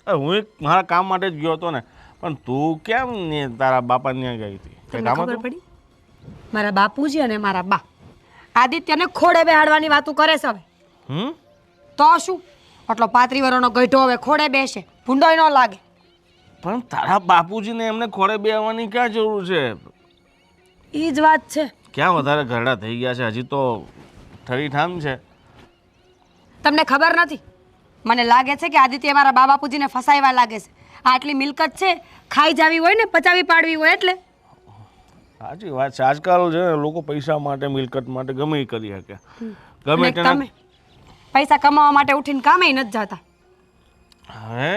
હું એક મારા કામ માટે જ ગયો હતો ને, પણ તું કેમ ને તારા બાપા ત્યાં ગઈ હતી? તમને ખબર પડી? મારા બાપુજી અને મારા બા આદિત્યને ખોડે બેહાડવાની વાતું કરે છે હવે. તો શું, આટલો 35 વર્ષનો ગઈઢો હવે ખોડે બેસે, ભૂંડોય ન લાગે. પણ તારા બાપુજીને એમને ખોળે બેહવાની ક્યાં જરૂર છે? એ જ વાત છે. ક્યાં વધારે ઘરડા થઈ ગયા છે? હજી તો ઠરીઠામ છે. તમને ખબર નથી? મને લાગે છે કે આદિત્ય મારા બા બાપુજીને ફસાવ્યા લાગે છે. આટલી મિલકત છે, ખાઈ જાવી હોય ને પચાવી પાડવી હોય એટલે. સાચી વાત છે. આજકાલ છે ને લોકો પૈસા માટે, મિલકત માટે ગમે એ કરી શકે. ગમે અને તમે પૈસા કમાવા માટે ઉઠીને કામે નથી જતા. હવે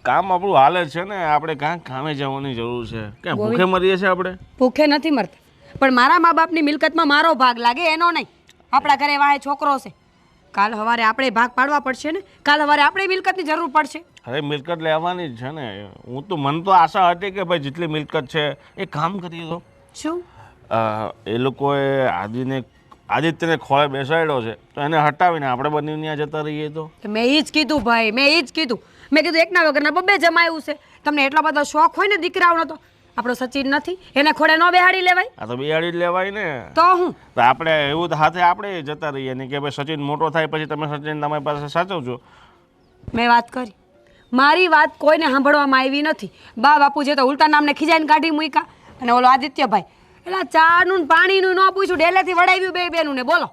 કામ આપણું હાલે છે ને, આપણે ક્યાંક કામે જવાની જરૂર છે? ક્યાં ભૂખે મરીએ છીએ આપણે? ભૂખે નથી મરતા, પણ મારા મા બાપની મિલકતમાં મારો ભાગ લાગે એનો નહીં. આપણા ઘરે વાહે છોકરો છે, કાલ સવારે આપણે ભાગ પાડવા પડશે ને, કાલ સવારે આપણે મિલકતની જરૂર પડશે. અરે મિલકત લેવાની જ છે ને. હું તો મને તો આશા હતી કે ભાઈ જેટલી મિલકત છે એ કામ કરીએ તો. શું એ લોકોએ આદિત્યને ખોળે બેસાડ્યો છે તો એને હટાવીને આપણે બંને ત્યાં જતા રહીએ તો? મેં એ જ કીધું ભાઈ, મેં એ જ કીધું. મેં કીધું એકના વગરના બબ્બે જમાયું છે. તમને એટલો બધો શોખ હોય ને દીકરાઓનો તો આપણો સચિન નથી, એને ખોડે ન બેહાડી લેવાય? આ તો બેહાડી જ લેવાય ને. તો હું તો આપણે એવું હાથે આપણે જતા રહીએ ને કે ભાઈ સચિન મોટો થાય પછી તમે સચિન તમારી પાસે સાચવજો. મેં વાત કરી, મારી વાત કોઈને સાંભળવામાં આવી નથી. બા બાપુજી તો ઉલટા નામને ખીજાઈને કાઢી મૂક્યા. અને ઓલો આદિત્યભાઈ એટલે ચાનું પાણીનું ન પૂછ્યું, ડેલેથી વડાવ્યું બે બેનું ને. બોલો,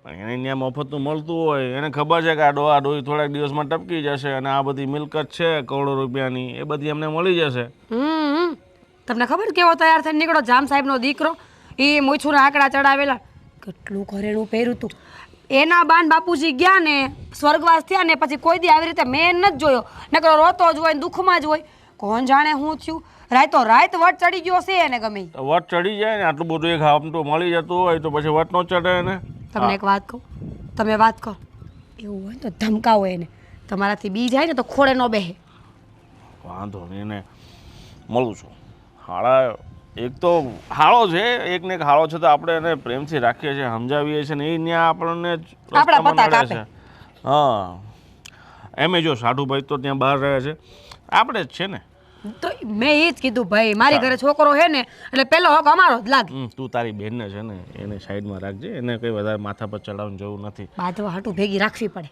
પણ એને ત્યાં મફતનું મળતું હોય, એને ખબર છે કે આ ડોહી થોડાક દિવસમાં ટપકી જશે અને આ બધી મિલકત છે કરોડો રૂપિયાની એ બધી એમને મળી જશે. તમને ખબર કેવો તૈયાર થઈને નીકળો? જામ સાહેબનો દીકરો, એ મૂછુંના આંકડા ચડાવેલા, કેટલું ઘરેણું પહેર્યું હતું. એના બાન બાપુજી ગયા ને સ્વર્ગવાસ થયા ને પછી કોઈ દી આવી રીતે મેં નથી જોયો નકરો રોતો જ હોય ને દુઃખમાં જ હોય. કોણ જાણે હું થયું. રાતો રાત વટ ચડી ગયો છે એને ગમે ઈ. તો વટ ચડી જાય ને આટલું બધું એક આમ તો મળી જતું હોય તો પછી વટ નો ચડે ને. તમને એક વાત કહું, તમે વાત કરો. એવું હોય તો ધમકાવો એને. તમારાથી બી જાય ને તો ખોળે ન બેહે. વાંધો નહીં ને મળું છું. હાળા એક તો હાળો છે, એક ને એક હાળો છે તો આપણે એને પ્રેમથી રાખીએ છીએ, સમજાવીએ છીએ ને એ ત્યાં આપણને જ આપણા રસ્તામાં પતા નડે છે. હા એમે જો સાઢુભાઈ તો ત્યાં બહાર રહે છે, આપણે જ છે ને. તો મેં એ જ કીધું ભાઈ મારી ઘરે છોકરો હે ને એટલે પેલો હક અમારો જ લાગે. તું તારી બેનને છે ને એને સાઈડમાં રાખજે, એને કંઈ વધારે માથા પર ચડાવવાની જરૂર નથી. બાંધવા હાટું ભેગી રાખવી પડે.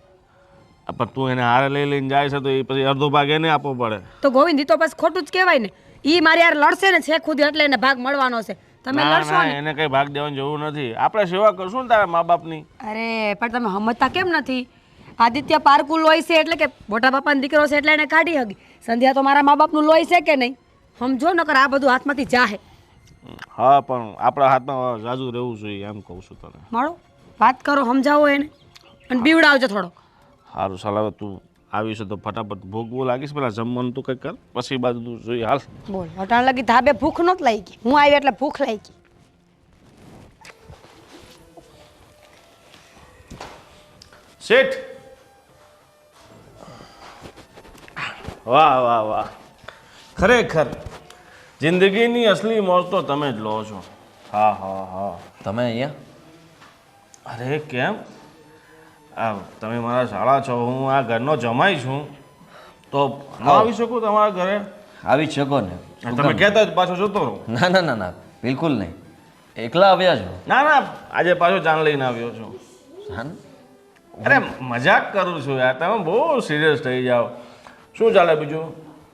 પણ તું એને હારે લઈને જાય છે તો એ પછી અડધો ભાગ એને આપવો પડે. તો ગોવિંદ ઈ તો બસ ખોટું જ કહેવાય ને. ઈ મારી યાર લડશે ને છે ખુદ એટલે એને ભાગ મળવાનો છે. તમે ના લડશો ના ને. એને કઈ ભાગ દેવાની જરૂર નથી, આપણે સેવા કરશું ને તારા મા બાપની. અરે પણ તમે સમજતા કેમ નથી? આદિત્ય પારકું લોહી છે એટલે કે મોટા બાપાનો દીકરો છે એટલે એને કાઢી હગી. સંધ્યા તો મારા મા બાપનું લોહી છે કે નહીં? સમજો નકર આ બધું હાથમાંથી જાહે. હા પણ આપણા હાથમાં જાજુ રહેવું જોઈએ એમ કહું છું તને. મળો વાત કરો, સમજાવો એને અને બીવડાવજો થોડો. સારું ચાલ, તું આવીશ તો ફટાફટ ભોગવું લાગીશ, પેલા જમવાનું તું કંઈક કર, પછી બાજુ તું જોઈએ હાલ. બોલ અટાણ લગી ધાબે ભૂખ નહોત લાગી, હું આવી એટલે ભૂખ લાગી. શેઠ વાહ વાહ વાહ, ખરેખર જિંદગીની અસલી મોજ તો તમે જ લો છો. હા હા હા. તમે અહીંયા? અરે કેમ, તમે મારા શાળા છો, હું આ ઘરનો જમાઈ છું, તો ન આવી શકું તમારા ઘરે? આવી જ શકો ને. તમે કહેતા જ પાછો જતો રહો. ના ના ના ના બિલકુલ નહીં. એકલા આવ્યા છો? ના ના આજે પાછો જાન લઈને આવ્યો છું. જાન? અરે મજાક કરું છું યાર, તમે બહુ સિરિયસ થઈ જાઓ. શું ચાલે બીજું?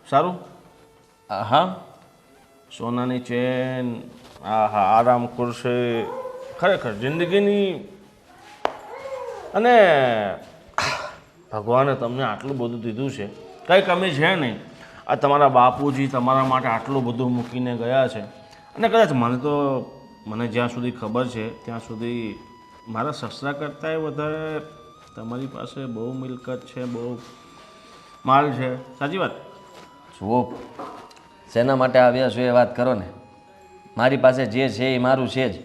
સારું? હા સોનાની ચેન, હા હા આરામ ખુરશી, ખરેખર જિંદગીની. અને ભગવાને તમને આટલું બધું દીધું છે, કંઈ કમી છે નહીં. આ તમારા બાપુજી તમારા માટે આટલું બધું મૂકીને ગયા છે. અને કદાચ મને જ્યાં સુધી ખબર છે ત્યાં સુધી મારા સસરા કરતાંય વધારે તમારી પાસે બહુ મિલકત છે, બહુ માલ છે. સાચી વાત? જુઓ, શેના માટે આવ્યા છો એ વાત કરો ને. મારી પાસે જે છે એ મારું છે જ.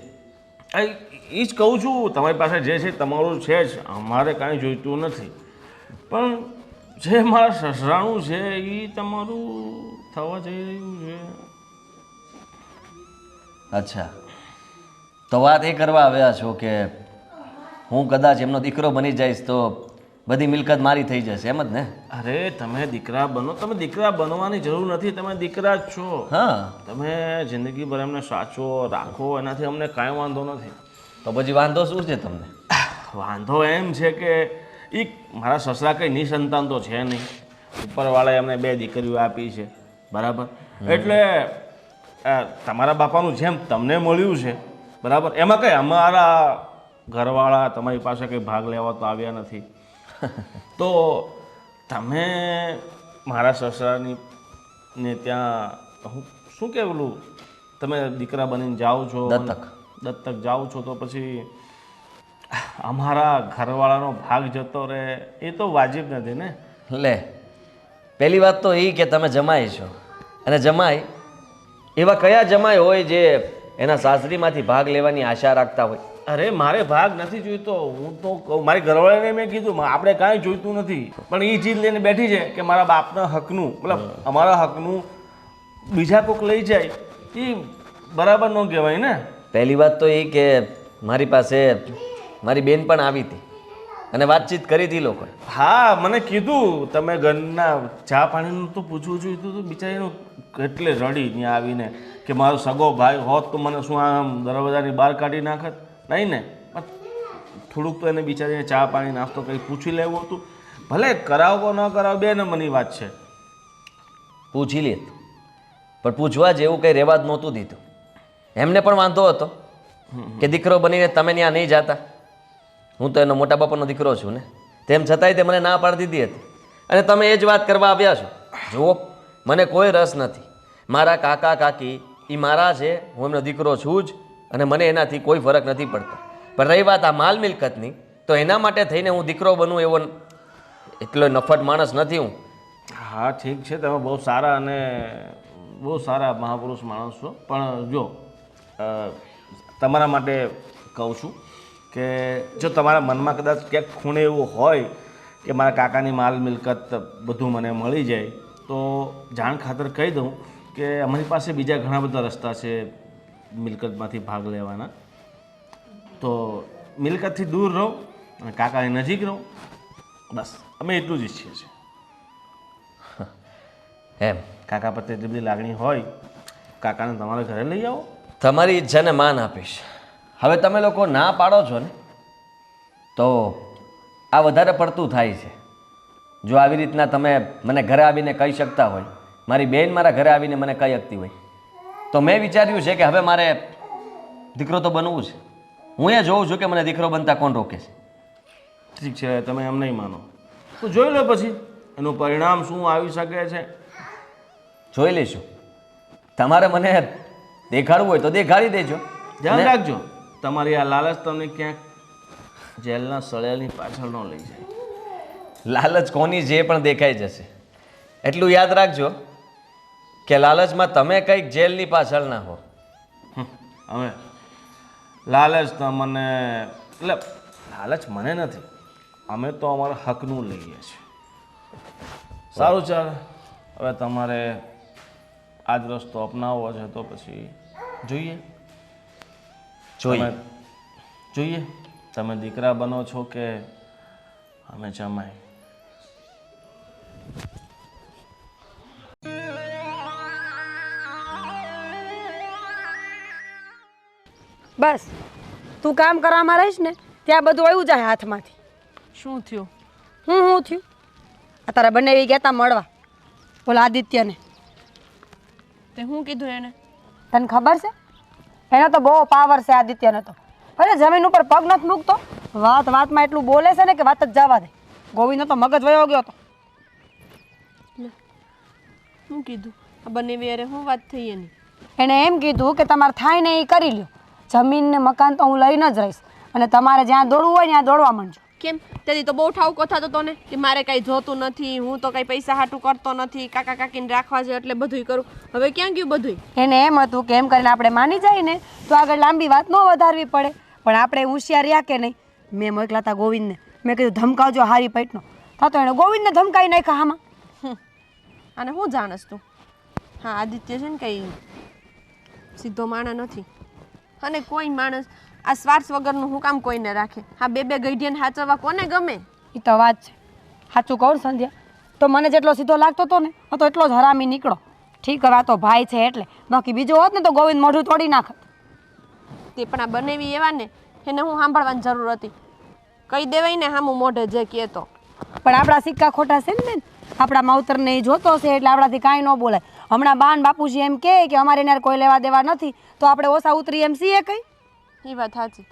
એ જ કહું છું, તમારી પાસે જે છે તમારું છે જ, અમારે કાંઈ જોઈતું નથી. પણ જે મારા સસરાનું છે એ તમારું થવા જઈ રહ્યું છે. અચ્છા, તો વાત એ કરવા આવ્યા છો કે હું કદાચ એમનો દીકરો બની જઈશ તો બધી મિલકત મારી થઈ જશે, એમ જ ને? અરે તમે દીકરા બનો, તમે દીકરા બનવાની જરૂર નથી, તમે દીકરા જ છો. હા તમે જિંદગીભર એમને સાચો રાખો, એનાથી અમને કાંઈ વાંધો નથી. તો પછી વાંધો શું છે તમને? વાંધો એમ છે કે એ મારા સસરા કંઈ નિસંતાન તો છે નહીં, ઉપરવાળાએ અમને 2 દીકરીઓ આપી છે, બરાબર? એટલે તમારા બાપાનું જેમ તમને મળ્યું છે, બરાબર, એમાં કંઈ અમારા ઘરવાળા તમારી પાસે કંઈ ભાગ લેવા તો આવ્યા નથી. તો તમે મારા સસરાની ને ત્યાં શું કહેલું, તમે દીકરા બનીને જાઓ છો, દત્તક જાઓ છો, તો પછી અમારા ઘરવાળાનો ભાગ જતો રહે એ તો વાજિબ નથી ને. લે, પહેલી વાત તો એ કે તમે જમાઈ છો, અને જમાઈ એવા કયા જમાઈ હોય જે એના સાસરીમાંથી ભાગ લેવાની આશા રાખતા હોય? અરે મારે ભાગ નથી જોઈતો, હું તો કહું, મારી ઘરવાળાને મેં કીધું આપણે કાંઈ જોઈતું નથી, પણ એ ચીજ લઈને બેઠી છે કે મારા બાપના હકનું, મતલબ અમારા હકનું બીજા કોઈક લઈ જાય એ બરાબર ન કહેવાય ને. પહેલી વાત તો એ કે મારી પાસે મારી બેન પણ આવી હતી અને વાતચીત કરી હતી લોકોએ. હા મને કીધું, તમે ઘરના ચા પાણીનું તો પૂછવું જોઈતું હતું. બિચારીનું કેટલે રડી ત્યાં આવીને કે મારો સગો ભાઈ હોત તો મને શું આમ દરવાજાની બહાર કાઢી નાખત. નહીં ને, પણ થોડુંક તો એને બિચારીને ચા પાણી નાસ્તો કંઈ પૂછી લેવું હતું. ભલે કરાવો ન કરાવો 2 નંબરની વાત છે. પૂછી લે, પણ પૂછવા જેવું કંઈ રહેવા જ નહોતું દીધું. એમને પણ વાંધો હતો કે દીકરો બનીને તમે ત્યાં નહીં જતા. હું તો એનો મોટા બાપાનો દીકરો છું ને, તેમ છતાંય તે મને ના પાડી દીધી હતી, અને તમે એ જ વાત કરવા આવ્યા છો. જુઓ, મને કોઈ રસ નથી. મારા કાકા કાકી એ મારા છે, હું એમનો દીકરો છું જ, અને મને એનાથી કોઈ ફરક નથી પડતો. પણ રહી વાત આ માલ મિલકતની, તો એના માટે થઈને હું દીકરો બનું એવો એટલો નફટ માણસ નથી હું. હા ઠીક છે, તમે બહુ સારા અને બહુ સારા મહાપુરુષ માણસ છો, પણ જો તમારા માટે કહું છું કે જો તમારા મનમાં કદાચ ક્યાંક ખૂણે એવું હોય કે મારા કાકાની માલ મિલકત બધું મને મળી જાય, તો જાણ ખાતર કહી દઉં કે અમારી પાસે બીજા ઘણા બધા રસ્તા છે મિલકતમાંથી ભાગ લેવાના. તો મિલકતથી દૂર રહો અને કાકાની નજીક રહો, બસ અમે એટલું જ ઈચ્છીએ છીએ. એમ કાકા પ્રત્યે એટલી બધી લાગણી હોય, કાકાને તમારા ઘરે લઈ આવો. તમારી ઈચ્છાને માન આપીશ. હવે તમે લોકો ના પાડો છો ને તો આ વધારે પડતું થાય છે. જો આવી રીતના તમે મને ઘરે આવીને કહી શકતા હોય, મારી બેન મારા ઘરે આવીને મને કહી શકતી હોય, તો મેં વિચાર્યું છે કે હવે મારે દીકરો તો બનવું છે. હું એ જોઉં છું કે મને દીકરો બનતા કોણ રોકે છે. ઠીક છે, તમે એમ નહીં માનો તો જોઈ લો પછી એનું પરિણામ શું આવી શકે છે. જોઈ લઈશું. તમારે મને દેખાડવું હોય તો દેખાડી દેજો. ધ્યાન રાખજો તમારી આ લાલચ તમને ક્યાંક જેલના સળિયાની પાછળ ન લઈ જાય. લાલચ કોની જે પણ દેખાઈ જશે. એટલું યાદ રાખજો કે લાલચમાં તમે કંઈક જેલની પાછળ ના હો. હવે લાલચ તમને એટલે લાલચ મને નથી, અમે તો અમારા હકનું લઈએ છીએ. સારું ચાલ, હવે તમારે આ જ રસ્તો અપનાવવો છે તો પછી જોઈએ જોઈએ તમે દીકરા બનો છો કે અમે જમાઈ. બસ તું કામ કરવામાં રહીશ ને ત્યાં બધું આવ્યું જાય હાથમાંથી. શું થયું? હું થયું? આ તારા બંને એવી ગયા તા મળવા ઓલા આદિત્યને. તે હું કીધું એને? તને ખબર છે એનો તો બહુ પાવર છે આદિત્યનો તો. અરે જમીન ઉપર પગ નથી મૂકતો, વાતમાં એટલું બોલે છે ને કે વાત જ જવા દે. ગોવિંદનો તો મગજ વયો ગયો હતો. શું કીધું? આ બંને વેરે શું વાત થઈ એની? એણે એમ કીધું કે તમારે થાય ને એ કરી લ્યો, જમીન ને મકાન તો હું લઈને જ રહીશ અને તમારે જ્યાં દોડવું હોય ત્યાં દોડવા માંડજો. કેમ? તેથી તો બહુ ઠાવકો થતો હતો ને કે મારે કાંઈ જોતું નથી, હું તો કાંઈ પૈસા હાટું કરતો નથી, કાકા કાકીને રાખવા છે એટલે બધુંય કરું. હવે ક્યાં ગયું બધુંય? એને એમ હતું કે એમ કરીને આપણે માની જાય ને તો આગળ લાંબી વાત ન વધારવી પડે, પણ આપણે હોશિયાર રહ્યા કે નહીં. મેં મોકલા હતા ગોવિંદને, મેં કીધું ધમકાવજો હારી પેટનો. તો એણે ગોવિંદને ધમકાવી નાખ્યા આમાં. અને હું જાણસ તું? હા, આદિત્ય છે ને કંઈ સીધો માણસ નથી, અને કોઈ માણસ આ સ્વાર્થ વગરનું હું કામ કોઈને રાખે? હા, બે ગઈઢિયાને સાચવવા કોને ગમે? એ તો વાત છે. સાચું કહું સંધ્યા, તો મને જેટલો સીધો લાગતો હતો ને તો એટલો જ હરામી નીકળો. ઠીક, હવે આ તો ભાઈ છે એટલે, બાકી બીજો હોત ને તો ગોવિંદ મોઢું તોડી નાખત. તે પણ આ બનેવી એવા ને એને હું સાંભળવાની જરૂર હતી? કહી દેવાય ને હામું મોઢે જે કહેતો. પણ આપણા સિક્કા ખોટા છે ને બેન, આપણા માવતરને એ જોતો છે એટલે આપણાથી કાંઈ ન બોલાય. હમણાં બાન બાપુજી એમ કહે કે અમારે એને કોઈ લેવા દેવા નથી તો આપણે ઓછા ઉતરી એમ છીએ કઈ? એ વાત સાચી.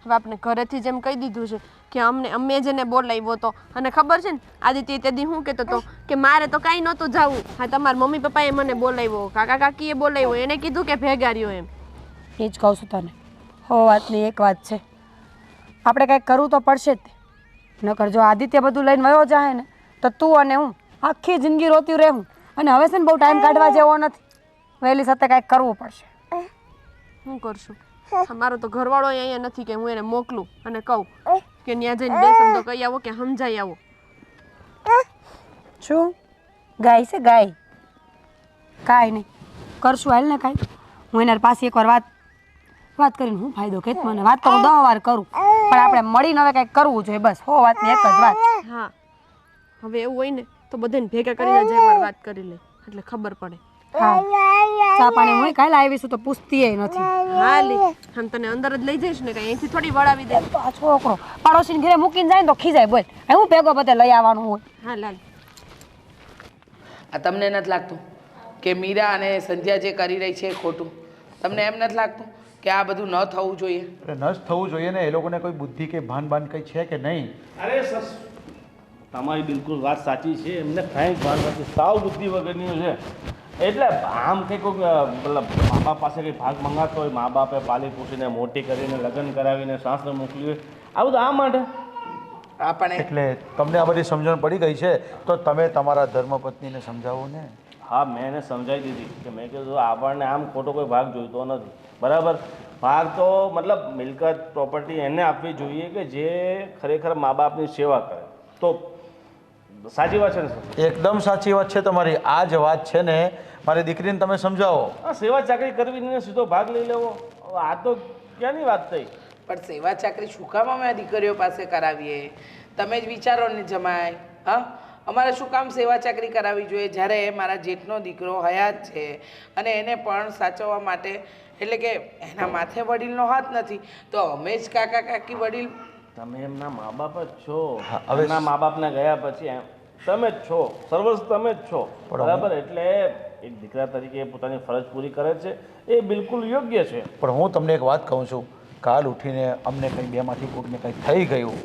હવે આપણે ઘરેથી જેમ કહી દીધું છે કે અમે જેને બોલાવ્યો હતો, અને ખબર છે ને આદિત્ય તે દી શું કહેતો હતો કે મારે તો કાંઈ નહોતું જવું, હા તમારા મમ્મી પપ્પાએ મને બોલાવ્યો, કાકા કાકીએ બોલાવ્યો, એને કીધું કે ભેગા રહ્યો એમ. એ જ કહું છું તને. હો વાતની એક વાત છે, આપણે કાંઈક કરવું તો પડશે જ. નકર જો આદિત્ય બધું લઈને વયો જાય ને તો તું અને હું આખી જિંદગી રોતી રહેવું, અને હવે છે ને બહુ ટાઈમ કાઢવા જેવો નથી. વહેલી સાથે કાંઈક કરવું પડશે. શું કરશું? મારો તો ઘરવાળો અહીંયા નથી કે હું એને મોકલું અને કહું કે ત્યાં જઈને બે શબ્દો કહી આવો કે સમજાઈ આવો. શું ગાય છે ગાય? કાંઈ નહીં કરશું, હાલ ને કાંઈ. હું એના પાસે એકવાર વાત કરીને હું ફાયદો કે મને વાત તો હું 10 વાર કરું, પણ આપણે મળીને હવે કાંઈક કરવું જોઈએ. બસ હો વાતની એક જ વાત. હા, હવે એવું હોય ને તો બધાને ભેગા કરીને જ એકવાર વાત કરી લે એટલે ખબર પડે. હા, ચા પાણી હું કાલે આવીશું તો પૂછતી નથી. હા લે, આમ તને અંદર જ લઈ જઈશ ને કઈ અહીંથી થોડી વળાવી દે. આ છોકરો પાડોશીને ઘરે મૂકીને જાય ને તો ખીજાય. બોલ હું ભેગો બધે લઈ આવવાનું હોય. હા લાલ, આ તમને નથી લાગતું કે મીરા અને સંધ્યા જે કરી રહી છે એ ખોટું? તમને એમ નથી લાગતું કે આ બધું ન થવું જોઈએ? એટલે ન જ થવું જોઈએ ને. એ લોકોને કોઈ બુદ્ધિ કે ભાન કંઈ છે કે નહીં? અરે સસ, તમારી બિલકુલ વાત સાચી છે. એમને કાંઈ ભાન નથી, સાવ બુદ્ધિ વગરની છે. એટલે આમ કંઈક મતલબ મા બાપ પાસે કંઈ ભાગ મંગાતો હોય, મા બાપે પાલી પૂછીને મોટી કરીને લગ્ન કરાવીને સાસને મોકલી હોય, આ બધું આ માટે આપણે એટલે તમને આ બધી સમજણ પડી ગઈ છે તો તમે તમારા ધર્મપત્નીને સમજાવો ને. હા મેં એને સમજાવી દીધી કે મેં કીધું આપણને આમ ખોટો કોઈ ભાગ જોઈતો નથી બરાબર. ભાગ તો મતલબ મિલકત પ્રોપર્ટી એને આપવી જોઈએ કે જે ખરેખર મા બાપની સેવા કરે. તો સાચી વાત છે ને સર? એકદમ સાચી વાત છે તમારી. આ જ વાત છે ને મારી દીકરીને તમે સમજાવો. હા સેવા ચાકરી કરવી ને સીધો ભાગ લઈ લેવો, હવે આ તો ક્યાંની વાત થઈ? પણ સેવા ચાકરી શું કામ અમે આ દીકરીઓ પાસે કરાવીએ? તમે જ વિચારો ને જમાય. હા, અમારે શું કામ સેવા ચાકરી કરાવવી જોઈએ જ્યારે મારા જેઠનો દીકરો હયાત છે અને એને પણ સાચવવા માટે, એટલે કે એના માથે વડીલનો હાથ નથી તો અમે જ કાકા કાકી વડીલ. તમે એમના મા બાપ જ છો. હા, હવે એમના મા બાપને ગયા પછી તમે જ છો, સર્વસ્વ તમે જ છો બરાબર. એટલે એક દીકરા તરીકે પોતાની ફરજ પૂરી કરે છે એ બિલકુલ યોગ્ય છે. પણ હું તમને એક વાત કહું છું, કાલ ઉઠીને અમને કંઈ બેમાંથી કોઈકને કંઈ થઈ ગયું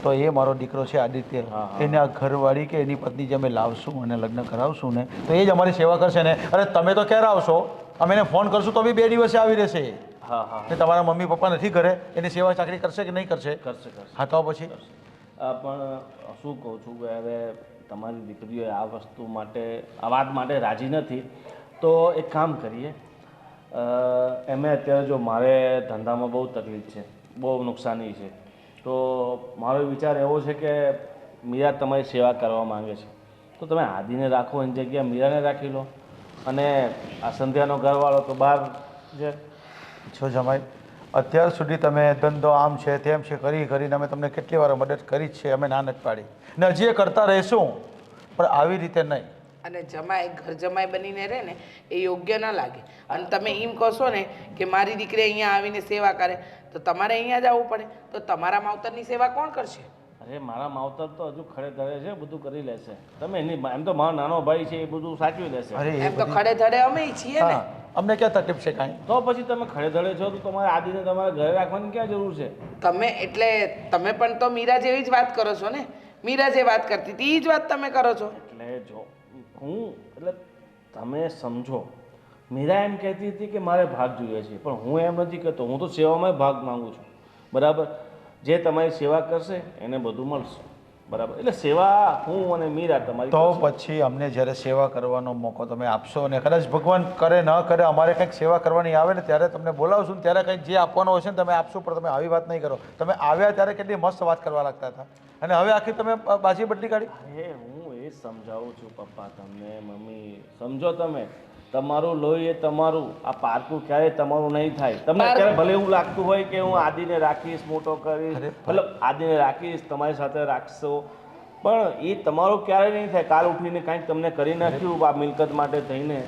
તો એ મારો દીકરો છે આદિત્ય, એને આ ઘરવાળી કે એની પત્ની જે અમે લાવશું અને લગ્ન કરાવશું ને તો એ જ અમારી સેવા કરશે ને. અરે તમે તો ક્યારે આવશો? અમે એને ફોન કરશું તો બી 2 દિવસે આવી રહેશે. હા હા ને તમારા મમ્મી પપ્પા નથી ઘરે, એની સેવા ચાકરી કરશે કે નહીં કરશે? કરશે કરશે. હા તો પછી પણ શું કહું છું કે હવે તમારી દીકરીઓ આ વસ્તુ માટે, આ વાત માટે રાજી નથી તો એક કામ કરીએ. એમે અત્યારે જો મારે ધંધામાં બહુ તકલીફ છે, બહુ નુકસાની છે, તો મારો વિચાર એવો છે કે મીરા તમારી સેવા કરવા માંગે છે તો તમે આદિને રાખો એની જગ્યાએ મીરાને રાખી લો અને આ સંધ્યાનો ઘરવાળો તો બહાર છે. છો જમાઈ, અત્યાર સુધી તમે ધંધો આમ છે તેમ છે કરીને અમે તમને કેટલી વાર મદદ કરી જ છે, અમે ના નથી પાડી ને હજી એ કરતા રહીશું, પણ આવી રીતે નહીં. અને જમાઈ ઘર જમાઈ બનીને રહે ને એ યોગ્ય ના લાગે. અને તમે એમ કહશો ને કે મારી દીકરી અહીંયા આવીને સેવા કરે તો તમારે અહીંયા જ આવવું પડે તો તમારા માવતરની સેવા કોણ કરશે? અરે મારા માવતર તો હજુ ખડે ધડે છે, બધું કરી લેશે. તમે એની એમ તો મારો નાનો ભાઈ છે એ બધું સાચવી લેશે. અરે એ એમ તો બધી- ખડે ધડે અમે છીએ ને. હા, અમને ક્યાં તકલીફ છે કાંઈ? તો પછી તમે ખડે ધડે છો તો તમારે આદિને તમારે ઘરે રાખવાની ક્યાં જરૂર છે? તમે એટલે તમે પણ તો મીરા જેવી જ વાત કરો છો ને. મીરા જે વાત કરતી હતી એ જ વાત તમે કરો છો. એટલે જો હું એટલે તમે સમજો, મીરા એમ કહેતી હતી કે મારે ભાગ જોઈએ છે પણ હું એમ નથી કહેતો, હું તો સેવામાં ભાગ માંગુ છું બરાબર. જે તમારી સેવા કરશે એને બધું મળશે બરાબર. એટલે સેવા હું અને મીરા તમારી તો કરશું. પછી અમને જ્યારે સેવા કરવાનો મોકો તમે આપશો ને કદાચ ભગવાન કરે ન કરે અમારે કંઈક સેવા કરવાની આવે ને ત્યારે તમને બોલાવશું ને ત્યારે કંઈક જે આપવાનું હશે ને તમે આપશું, પણ તમે આવી વાત નહીં કરો. તમે આવ્યા ત્યારે કેટલી મસ્ત વાત કરવા લાગતા હતા અને હવે આખી તમે બાજી બદલી કાઢી. અરે હું એ જ સમજાવું છું પપ્પા તમને, મમ્મી સમજો તમે. તમારું લોહી એ તમારું, આ પારકું ક્યારેય તમારું નહીં થાય. તમને અત્યારે ભલે એવું લાગતું હોય કે હું આદિને રાખીશ, મોટો કરીશ, મતલબ આદિને રાખીશ, તમારી સાથે રાખશો, પણ એ તમારું ક્યારેય નહીં થાય. કાલ ઉઠીને કાંઈક તમને કરી નાખ્યું આ મિલકત માટે થઈને.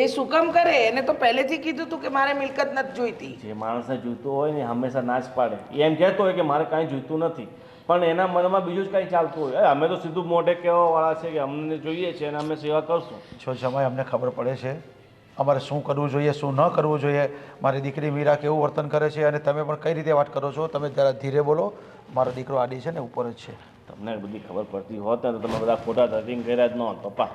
એ શું કામ કરે? એને તો પહેલેથી કીધું હતું કે મારે મિલકત નથી જોઈતી. જે માણસને જોઈતું હોય ને હંમેશા ના જ પાડે. એ એમ કહેતો હોય કે મારે કાંઈ જોઈતું નથી પણ એના મનમાં બીજું જ કાંઈ ચાલતું હોય. અમે તો સીધું મોઢે કહેવાવાળા છે કે અમને જોઈએ છે અને અમે સેવા કરશું. છો જમાઈ, અમને ખબર પડે છે અમારે શું કરવું જોઈએ શું ન કરવું જોઈએ. મારી દીકરી મીરા કેવું વર્તન કરે છે અને તમે પણ કઈ રીતે વાત કરો છો. તમે જરા ધીરે બોલો. મારો દીકરો આડી છે ને ઉપર જ છે. તમને બધી ખબર પડતી હોત ને તો તમે બધા ખોટા ધતિંગ કર્યા જ ન હોત પપ્પા.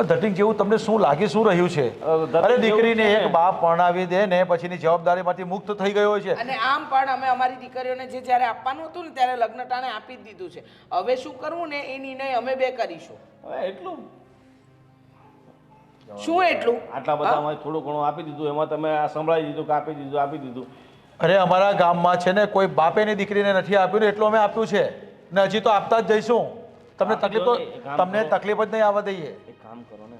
ધટિંગ જેવું તમને શું લાગે શું રહ્યું છે? ધટિંગ અરે દીકરીને જેવું છે એક ને. બાપ પરણાવી દે ને પછીની જવાબદારીમાંથી મુક્ત થઈ ગયો છે. અને આમ પણ અમે અમારી દીકરીઓને જે જ્યારે આપવાનું હતું ને ત્યારે લગ્ન ટાણે આપી જ દીધું છે. હવે શું કરવું ને એ નિર્ણય અમે બે કરીશું. હવે એટલું શું એટલું? આટલા બધા અમારે થોડું ઘણું આપી દીધું એમાં તમે આ સંભળાવી દીધું કે આપી દીધું. અરે અમારા ગામમાં છે ને કોઈ બાપેની દીકરીને નથી આપ્યું ને એટલું અમે આપ્યું છે ને હજી તો આપતા જ જઈશું. તમને આપી તકલીફ દો તો ને, એક કામ તમને કરો. તકલીફ જ નહીં આવવા દઈએ. એક કામ કરો ને,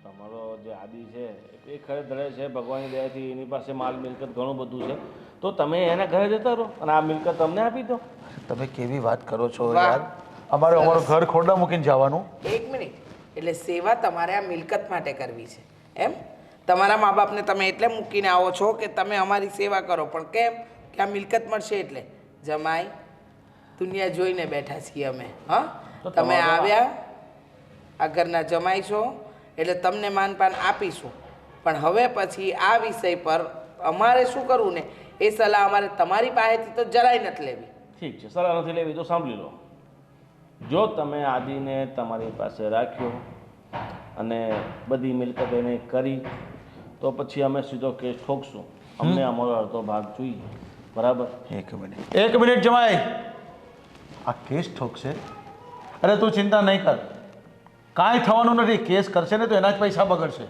તમારો જે આદિ છે એ ખરે ધરે છે ભગવાનની દયાથી એની પાસે માલ મિલકત ઘણું બધું છે તો તમે એના ઘરે જતા રહો અને આ મિલકત તમને આપી દો. તમે કેવી વાત કરો છો વાહ. યાર. અમારું ઘર ખોરડા મૂકીને જવાનું. એક મિનિટ, એટલે સેવા તમારે આ મિલકત માટે કરવી છે એમ? તમારા મા બાપને તમે એટલે મૂકીને આવો છો કે તમે અમારી સેવા કરો, પણ કેમ? કે આ મિલકત મળશે એટલે. જમાઈ, દુનિયા જોઈને બેઠા છીએ અમે. હા, તમે આવ્યા, આ ઘરના જમાઈ છો એટલે તમને માનપાન આપીશું, પણ હવે પછી આ વિષય પર અમારે શું કરવું ને એ સલાહ અમારે તમારી પાસેથી તો જરાય નથી લેવી. ઠીક છે, સલાહ નથી લેવી તો સાંભળી લો. જો તમે આદિને તમારી પાસે રાખ્યો અને બધી મિલકત એને કરી તો પછી અમે સીધો કેસ ઠોકશું. અમને અમારો અડધો ભાગ જોઈએ બરાબર. એક મિનિટ જમાઈ, આ કેસ ઠોકશે. અરે તું ચિંતા નહીં કર, કાંઈ થવાનું નથી. કેસ કરશે ને તો એના જ પૈસા બગડશે.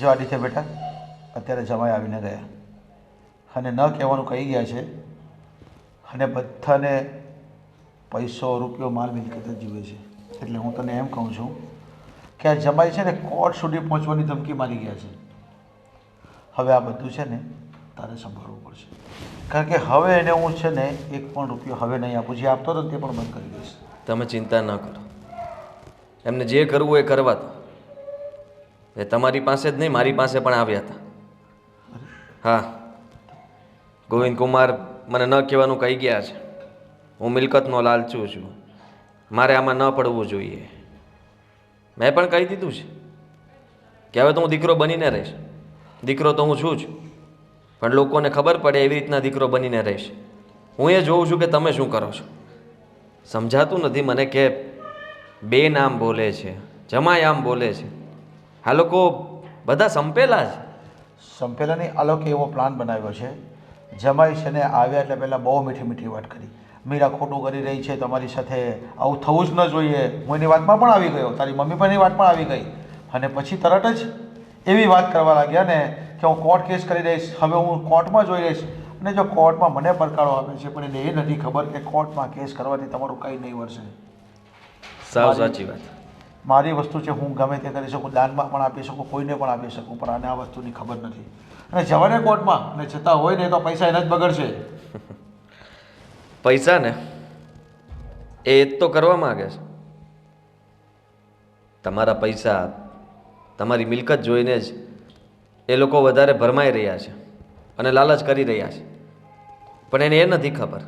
જો આદિત્ય બેટા, અત્યારે જમાઈ આવીને ગયા અને ન કહેવાનું કહી ગયા છે અને બધાને પૈસો રૂપિયો માલ મિલકત જ જીવે છે. એટલે હું તને એમ કહું છું કે આ જમાઈ છે ને કોર્ટ સુધી પહોંચવાની ધમકી મારી ગયા છે. હવે આ બધું છે ને તારે સંભાળવું પડશે, કારણ કે હવે એને હું છે ને એક પણ રૂપિયો હવે નહીં આપું. જે આપતો હતો ને તે પણ બંધ કરી દઈશ. તમે ચિંતા ન કરો, એમને જે કરવું એ કરવા દો. એ તમારી પાસે જ નહીં, મારી પાસે પણ આવ્યા હતા. હા, ગોવિંદ કુમાર મને ન કહેવાનું કહી ગયા છે. હું મિલકતનો લાલચું છું, મારે આમાં ન પડવું જોઈએ. મેં પણ કહી દીધું છે કે હવે તો હું દીકરો બનીને રહીશ. દીકરો તો હું છું જ, પણ લોકોને ખબર પડે એવી રીતના દીકરો બનીને રહીશ. હું એ જોઉં છું કે તમે શું કરો છો. સમજાતું નથી મને કે બેન આમ બોલે છે, જમાઈ આમ બોલે છે. આ લોકો બધા સંપેલા છે. સંપેલાની આ લોકો એવો પ્લાન બનાવ્યો છે. જમાઈ છે ને આવ્યા એટલે પહેલાં બહુ મીઠી મીઠી વાત કરી. મીરા ખોટું કરી રહી છે તમારી સાથે, આવું થવું જ ન જોઈએ. હું એની વાતમાં પણ આવી ગયો, તારી મમ્મી પણ એની વાતમાં આવી ગઈ અને પછી તરત જ એવી વાત કરવા લાગ્યા ને કે હું કોર્ટ કેસ કરી દઈશ, હવે હું કોર્ટમાં જોઈ રહીશ. અને જો કોર્ટમાં મને પડકારો આપે છે પણ એને એ નથી ખબર કે કોર્ટમાં કેસ કરવાથી તમારું કંઈ નહીં વળશે. સાવ સાચી વાત. મારી વસ્તુ છે, હું ગમે તે કરી શકું, દાનમાં પણ આપી શકું, કોઈને પણ આપી શકું, પણ આને આ વસ્તુની ખબર નથી. અને જવાને કોર્ટમાં અને છતાં હોય ને તો પૈસા એના જ બગડશે. પૈસા ને એ જ તો કરવા માગે છે. તમારા પૈસા, તમારી મિલકત જોઈને જ એ લોકો વધારે ભરમાઈ રહ્યા છે અને લાલચ કરી રહ્યા છે. પણ એને એ નથી ખબર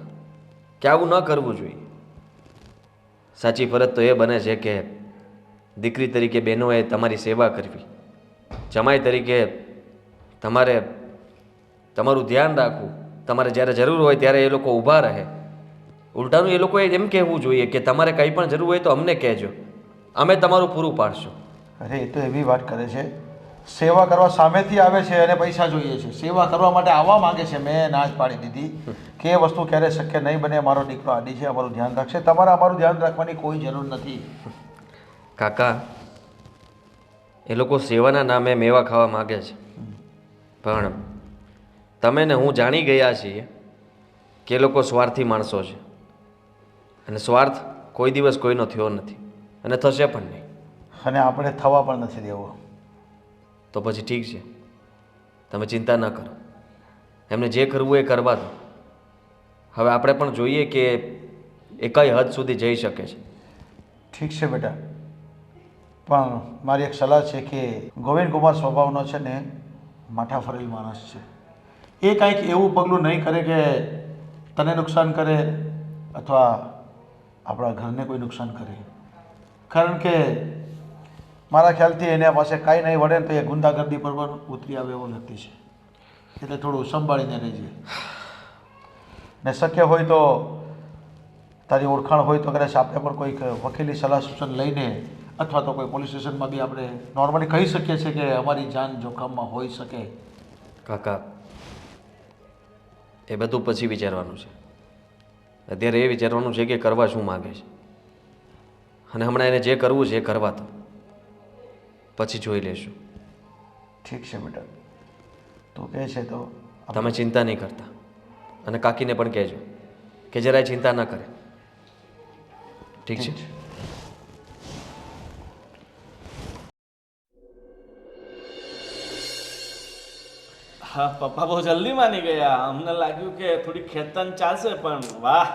કે આવું ન કરવું જોઈએ. સાચી ફરજ તો એ બને છે કે દીકરી તરીકે બહેનોએ તમારી સેવા કરવી, જમાઈ તરીકે તમારે તમારું ધ્યાન રાખવું, તમારે જ્યારે જરૂર હોય ત્યારે એ લોકો ઊભા રહે. ઉલટાનું એ લોકોએ એમ કહેવું જોઈએ કે તમારે કંઈ પણ જરૂર હોય તો અમને કહેજો, અમે તમારું પૂરું પાડશું. અરે એ તો એવી વાત કરે છે, સેવા કરવા સામેથી આવે છે અને પૈસા જોઈએ છે. સેવા કરવા માટે આવવા માંગે છે. મેં ના જ પાડી દીધી કે એ વસ્તુ ક્યારે શક્ય નહીં બને. મારો દીકરો આદિ છે, અમારું ધ્યાન રાખશે. તમારે અમારું ધ્યાન રાખવાની કોઈ જરૂર નથી. કાકા, એ લોકો સેવાના નામે મેવા ખાવા માગે છે, પણ તમે ને હું જાણી ગયા છીએ કે એ લોકો સ્વાર્થી માણસો છે અને સ્વાર્થ કોઈ દિવસ કોઈનો થયો નથી અને થશે પણ નહીં. અને આપણે થવા પણ નથી દેવો. તો પછી ઠીક છે, તમે ચિંતા ન કરો. એમને જે કરવું એ કરવા દો. હવે આપણે પણ જોઈએ કે એ કઈ હદ સુધી જઈ શકે છે. ઠીક છે બેટા, પણ મારી એક સલાહ છે કે ગોવિંદ કુમાર સ્વભાવનો છે ને માથા ફરેલ માણસ છે. એ કાંઈક એવું પગલું નહીં કરે કે તને નુકસાન કરે અથવા આપણા ઘરને કોઈ નુકસાન કરે. કારણ કે મારા ખ્યાલથી એના પાસે કાંઈ નહીં વળે ને તો એ ગુંડાગર્દી પર પણ ઉતરી આવે એવો વ્યક્તિ છે. એટલે થોડું સંભાળીને રહેજે. ને શક્ય હોય તો તારી ઓળખાણ હોય તો કદાચ આપણે પણ કોઈક વકીલી સલાહ સૂચન લઈને અથવા તો કોઈ પોલીસ સ્ટેશનમાં બી આપણે નોર્મલી કહી શકીએ છીએ કે અમારી જાન જોખમમાં હોઈ શકે. કાકા, એ બધું પછી વિચારવાનું છે. અત્યારે એ વિચારવાનું છે કે કરવા શું માગે છે, અને હમણાં એને જે કરવું છે એ કરવા દો, પછી જોઈ લેશું. ઠીક છે બેટા, તો કહે છે તો તમે ચિંતા નહીં કરતા અને કાકીને પણ કહેજો કે જરાય ચિંતા ન કરે. ઠીક છે? હા, પપ્પા બહુ જલ્દી માની ગયા. અમને લાગ્યું કે થોડી ખેતન ચાલશે, પણ વાહ,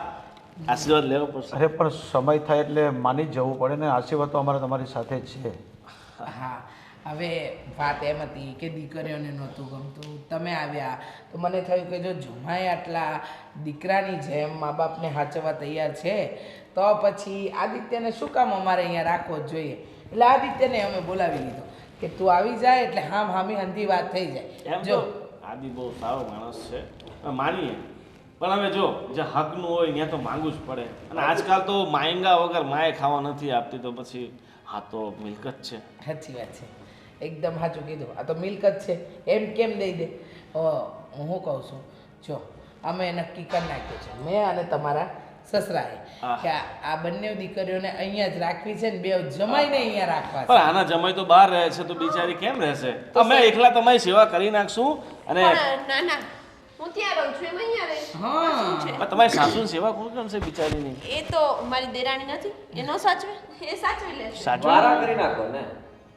આશીર્વાદ લેવો પડશે. અરે પણ સમય થાય એટલે માની જ જવું પડે ને. આશીર્વાદ તો અમારે તમારી સાથે જ છે. હા, હવે વાત એમ હતી કે દીકરીઓને નહોતું ગમતું, તમે આવ્યા તો મને થયું કે જો જમાઈ આટલા દીકરાની જેમ મા બાપને સાચવવા તૈયાર છે તો પછી આદિત્યને શું કામ અમારે અહીંયા રાખવો જ જોઈએ. એટલે આદિત્યને અમે બોલાવી લીધો કે તું આવી જાય એટલે હામી હંધી વાત થઈ જાય. એમ જો આદિ બહુ સારો માણસ છે, માનીએ, પણ હવે જો જે હકનું હોય ત્યાં તો માંગવું જ પડે. અને આજકાલ તો માંગા વગર માએ ખાવા નથી આપતી, તો પછી હા તો મિલકત છે. સાચી વાત છે. એકદમ સાચું કીધું. આ તો મિલકત છે, એમ કેમ દઈ દે? હું શું કહું છું, જો અમે નક્કી કરી નાખ્યું છે, મેં અને તમારા સસરાએ, કે આ બંને દીકરીઓને અહીંયા જ રાખવી છે ને બે જમાઈને અહીંયા રાખવા પણ છે. આના જમાઈ તો બહાર રહે છે તો બિચારી કેમ રહેશે? અમે એકલા તમારી સેવા કરી નાખશું અને પણ ના ના હું ત્યાં રહું છું એમ અહીંયા રહીશ. શું છે? પણ તમારી સાસુની સેવા કોણ કરશે બિચારીની? એ તો મારી દેરાણી નથી, એ નો સાચવે, એ સાચવી લેશે. સાચું વારા કરી નાખો ને.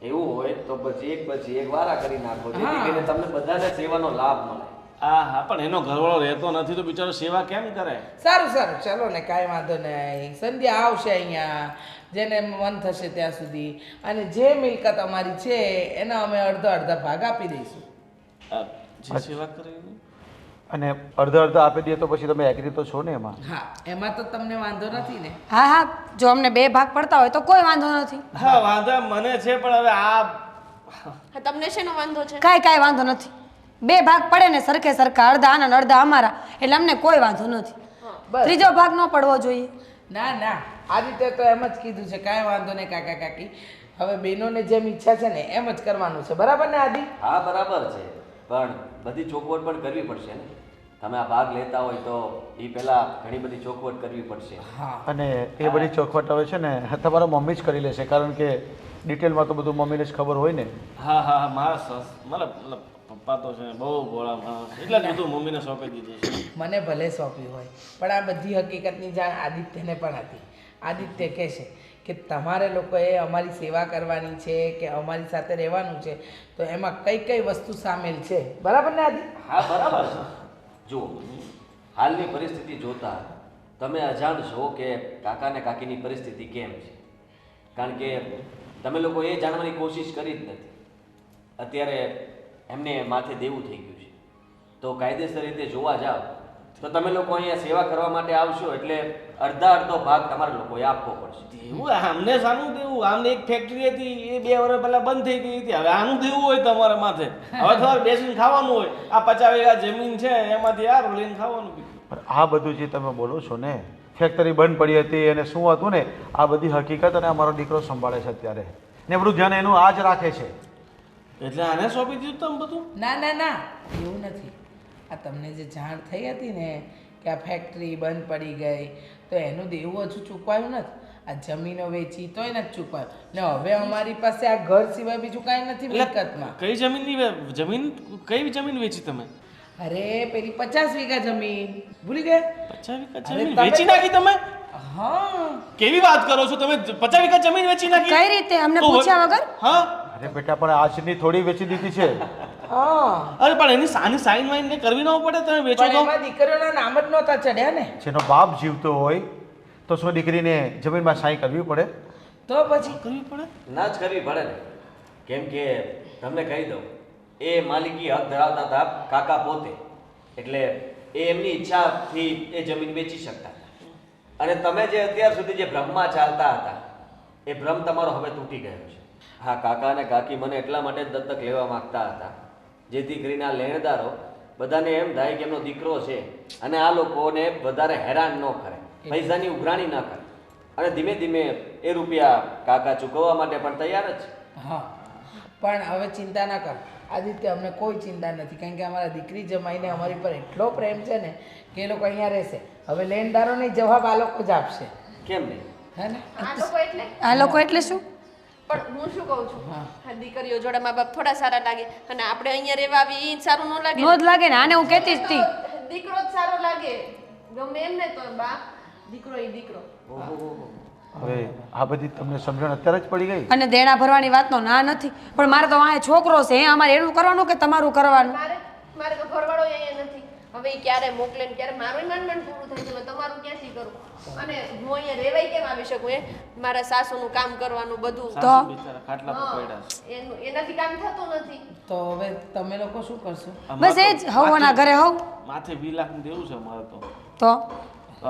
એવું હોય તો પછી એક વારા કરી નાખો, જેથી કરીને તમને બધાને સેવાનો લાભ મળે. હા પણ એનો ઘરવાળો રહેતો નથી તો બિચારો સેવા કેમ કરે? સારું સારું, ચલો ને, કાંઈ વાંધો નહીં. સંધ્યા આવશે અહીંયા, જેને મન થશે ત્યાં સુધી, અને જે મિલકત અમારી છે એના અમે અડધા ભાગ આપી દઈશું. જે સેવા કરે એની. અને અડધા આપી દઈએ તો પછી તમે એગ્રી તો છો ને એમાં? હા, એમાં તો તમને વાંધો નથી ને? હા હા, જો અમને 2 ભાગ પડતા હોય તો કોઈ વાંધો નથી. હા વાંધો મને છે પણ હવે આ હા, તમને શેનો વાંધો છે? કાંઈ વાંધો નથી. 2 ભાગ પડે ને સરખે સરખા, અડધા આના ને અડધા અમારા, એટલે અમને કોઈ વાંધો નથી. બસ. ત્રીજો ભાગ ન પડવો જોઈએ. ના, આ રીતે તો એમ જ કીધું છે, કાંઈ વાંધો નહીં કાકા કાકી. હવે બહેનોને જેમ ઈચ્છા છે ને એમ જ કરવાનું છે, બરાબર ને આદિ? હા બરાબર છે, પણ બધી ચોખવટ પણ કરવી પડશે ને. તમે આ ભાગ લેતા હોય તો એ પહેલા ઘણી બધી ચોખવટ કરવી પડશે. હા. અને એ બધી ચોખવટ હવે છે ને તમારા મમ્મી જ કરી લેશે, કારણ કે ડિટેલમાં તો બધું મમ્મીને જ ખબર હોય ને. હા મારા પપ્પા તો છે ને બહુ ભોળા માણસ, એટલે જ બધું મમ્મીને સોંપી દીધું છે. મને ભલે સોંપ્યું હોય, પણ આ બધી હકીકતની જાણ આદિત્યને પણ હતી. આદિત્ય કહેશે કે તમારે લોકોએ અમારી સેવા કરવાની છે કે અમારી સાથે રહેવાનું છે, તો એમાં કઈ વસ્તુ સામેલ છે, બરાબર ને આદિ? હા બરાબર છે. જુઓ, હાલની પરિસ્થિતિ જોતા તમે અજાણ છો કે કાકા ને કાકીની પરિસ્થિતિ કેમ છે, કારણ કે તમે લોકો એ જાણવાની કોશિશ કરી જ નથી. અત્યારે એમને માથે દેવું થઈ ગયું છે, તો કાયદેસર રીતે જોવા જાઓ તો તમે લોકો અહીંયા સેવા કરવા માટે આવશો એટલે અડધો ભાગ તમારા લોકોએ આપવો પડશે. દેવું આમને શાનું દેવું? આમને એક ફેક્ટરી હતી એ 2 વર્ષ પહેલા બંધ થઈ ગઈ હતી, હવે આનું દેવું હોય તમારા માથે? હવે તમારે બેસીને ખાવાનું હોય, આ 50 વીઘા જમીન છે એમાંથી યાર લઈને ખાવાનું. પણ આ બધું જે તમે બોલો છો ને, ફેક્ટરી બંધ પડી હતી અને શું હતું ને, આ બધી હકીકત અને અમારો દીકરો સંભાળે છે અત્યારે, ને બધું ધ્યાન એનું આ જ રાખે છે. એટલે આને સોંપી દીધું તમે બધું? ના, એવું નથી. આ તમને જે જાણ થઈ હતી ને કે આ ફેક્ટરી બંધ પડી ગઈ, તો એનું દેવું હજુ ચૂકવાયું નથી. આ જમીનો વેચી તોય નથી ચૂકવાયું, ને હવે અમારી પાસે આ ઘર સિવાય બીજું કાંઈ નથી મિલકતમાં. કઈ કઈ જમીન વેચી તમે? અરે પેલી 50 વીઘા જમીન ભૂલી ગયા? 50 વીઘા જમીન વેચી નાખી તમે? હા. કેવી વાત કરો છો તમે? 50 વીઘા જમીન વેચી નાખી? કઈ રીતે? અમને પૂછ્યા વગર? હા. અરે બેટા, પણ આજની થોડી વેચી દીધી છે. હા, અરે પણ એની સાઈન વાઈન ને કરવી ન પડે? તમે વેચો પણ તો? એમાં દીકરીઓના નામ જ નહોતા ચડ્યા ને. જેનો બાપ જીવતો હોય તો શું દીકરીને જમીનમાં સાઈ કરવી પડે? તો પછી કરવી પડે? ના જ કરવી પડે ને, કેમ કે તમને કહી દઉં, એ માલિકી હક ધરાવતા હતા કાકા પોતે, એટલે એ એમની ઈચ્છાથી એ જમીન વેચી શકતા હતા. અને તમે જે અત્યાર સુધી જે ભ્રમમાં ચાલતા હતા એ ભ્રમ તમારો હવે તૂટી ગયો છે. હા, કાકા અને કાકી મને એટલા માટે જ દત્તક લેવા માંગતા હતા જેથી કરીને આ લેણદારો બધાને એમ થાય કે એમનો દીકરો છે અને આ લોકોને વધારે હેરાન ન કરે, પૈસાની ઉઘરાણી ન કરે. અને ધીમે ધીમે એ રૂપિયા કાકા ચૂકવવા માટે પણ તૈયાર જ છે. હા, પણ હવે ચિંતા ના કર આદિત્ય, અમને કોઈ ચિંતા નથી, કારણ કે અમારા દીકરી જમાઈને અમારી પર એટલો પ્રેમ છે ને કે એ લોકો અહીંયા રહેશે. હવે લેણદારોને જવાબ આ લોકો જ આપશે, કેમ નહીં? હે ને? આ લોકો એટલે આ લોકો એટલે શું? પણ હું શું કહું છું, આ દીકરીઓ જોડે મા બાપ થોડા સારા લાગે અને આપણે અહીંયા રહેવા આવીએ એ સારું ન લાગે? નો જ લાગે ને. આને હું કહેતી જ હતી. દીકરો જ સારો લાગે, ગમે એમ ને તો બા દીકરો એ દીકરો. હવે આ બધી તમને સમજણ અત્યારે જ પડી ગઈ? અને દેણા ભરવાની વાતનો ના નથી, પણ મારે તો આ છોકરો છે, અમારે એનું કરવાનું કે તમારું કરવાનું? મારે તો ઘરવાળો અહીંયા નથી, હવે ઈ ક્યારે મોકલે ને ક્યારે મારું માંડ પૂરું થાય છે, તમારું ક્યાંથી કરું? અને હું અહીંયા રહેવાય કેમ આવી શકું? મારા સાસુનું કામ કરવાનું બધું તો બિચારા ખાટલા પર પડ્યા છે. એનાથી કામ થતું નથી. તો હવે તમે લોકો શું કરશો? બસ એ જ હવના ઘરે હવ માથે 2 લાખ દેવું છે અમારે તો. તો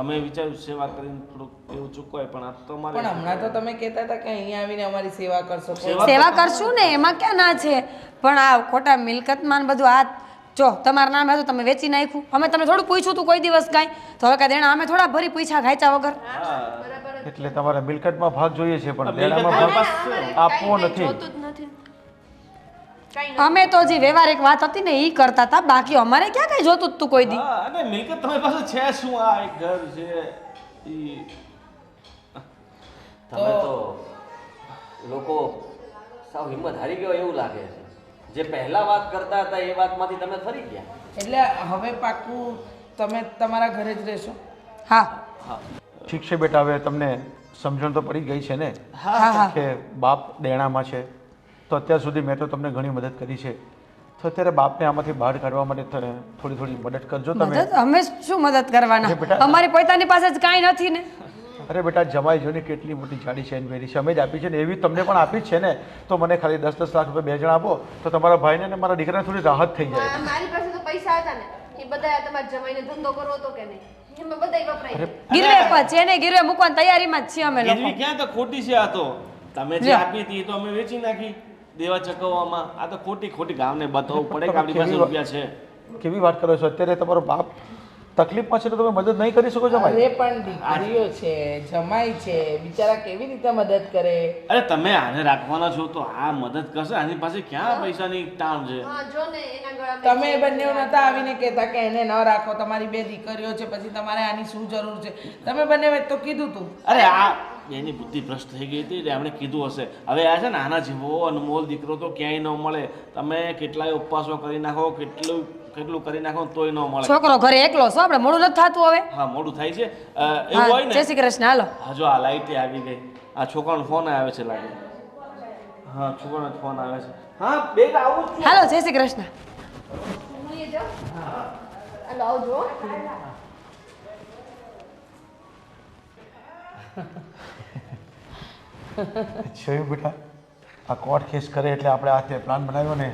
અમે વિચાર્યું સેવા કરીને થોડુંક એવું ચૂકવાય, પણ આ તો પણ હમણાં તો તમે કહેતા હતા કે અહીંયા આવીને અમારી સેવા કરશો. સેવા કરશું ને, એમાં ક્યાં ના છે, પણ આ ખોટા મિલકતમાં ને બધું આ જો તમારા નામે હતું તમે વેચી નાખ્યું. અમે તમે થોડું પૂછ્યું તું કોઈ દિવસ કાંઈ? તો હવે કાંઈ દેણા અમે થોડા ભરી પૂછ્યા ઘાંચા વગર? એટલે તમારે મિલકતમાં ભાગ જોઈએ છે પણ દેણામાં ભાગ આપવો નથી. જોતું જ નથી. અમે તો હજી વ્યવહારિક વાત હતી ને એ કરતા હતા, બાકી અમારે ક્યાં કઈ જોતું જ તું કોઈ દી. હા અને મિલકત તમારી પાસે છે શું? આ એક ઘર છે ઈ તમે તો લોકો સાવ હિંમત હારી ગયો એવું લાગે છે. જે પહેલા વાત કરતા હતા એ વાતમાંથી તમે ફરી ગયા. એટલે હવે પાક્કું તમે તમારા ઘરે જ રહેશો? હા ઠીક છે બેટા, હવે તમને સમજણ તો પડી ગઈ છે ને હા હા કે બાપ દેણામાં છે, તો અત્યાર સુધી મેં તો તમને ઘણી મદદ કરી છે, તો અત્યારે બાપને આમાંથી બહાર કાઢવા માટે થોડી થોડી મદદ કરજો તમે. મદદ અમે શું મદદ અરે કરવાના? બેટા. અમારી પોતાની પાસે જ કાંઈ નથી ને. અરે બેટા, જમાઈ જોને કેટલી મોટી જાડી છે પહેરી છે, અમે જ આપી છે ને, એવી તમને પણ આપી જ છે ને. તો મને ખાલી 10-10 લાખ રૂપિયા 2 જણ આપો તો તમારા ભાઈને અને મારા દીકરાને થોડી રાહત થઈ જાય. મારી પાસે તો પૈસા હતા ને, એ બધા તમારા જમાઈને ધંધો કરવો હતો કે નહીં, એમાં બધાય વપરાય ગયા. ગીરવે પર છે ને, ગીરવે મૂકવાની તૈયારીમાં જ છીએ અમે લોકો. ગીરવી ક્યાં તો ખોટી છે આ તો. તમે જે આપી હતી એ તો અમે વેચી નાખી દેવા ચકવવામાં. આ તો ખોટી ગામને બતાવવું પડે કે આપણી પાસે રૂપિયા છે. કેવી વાત કરો છો? અત્યારે તમારો બાપ તકલીફમાં છે તો તમે મદદ નહીં કરી શકો જમાઈ? અરે પણ દીકરીઓ છે, જમાઈ છે, બિચારા કેવી રીતે મદદ કરે? અરે તમે આને રાખવાના છો તો આ મદદ કરશે? આની પાસે ક્યાં પૈસાની તાણ છે? હા જો ને એના ગળામાં તમે બંને નતા આવીને કહેતા કે એને ન રાખો, તમારી 2 દીકરીઓ છે, પછી તમારે આની શું જરૂર છે? તમે બંને તો કીધું તું. અરે આ એની બુદ્ધિ ભ્રષ્ટ થઈ ગઈ હતી એટલે એમણે કીધું હશે. હવે આ છે ને આના જેવો અનમોલ દીકરો તો ક્યાંય ન મળે. તમે કેટલાય ઉપવાસો કરી નાખો, કેટલું કરી નાખો તોય ન મળે. છોકરો ઘરે એકલો છો, આપણે મોડું નથી થતું હવે. હા મોડું થાય છે. હા, એવું હોય જય ને. શ્રી કૃષ્ણ. હાલો. હા જો આ લાઈટે આવી ગઈ. આ છોકરાનો ફોન આવે છે લાગે. હા છોકરાનો ફોન આવે છે. હા બે આવું જ છું. હાલો, જય શ્રી કૃષ્ણ. હું એ જાઉં. હાલો આવજો. જોયું બેટા, આ કોર્ટ કેસ કરે એટલે આપણે આ તે પ્લાન બનાવ્યો ને,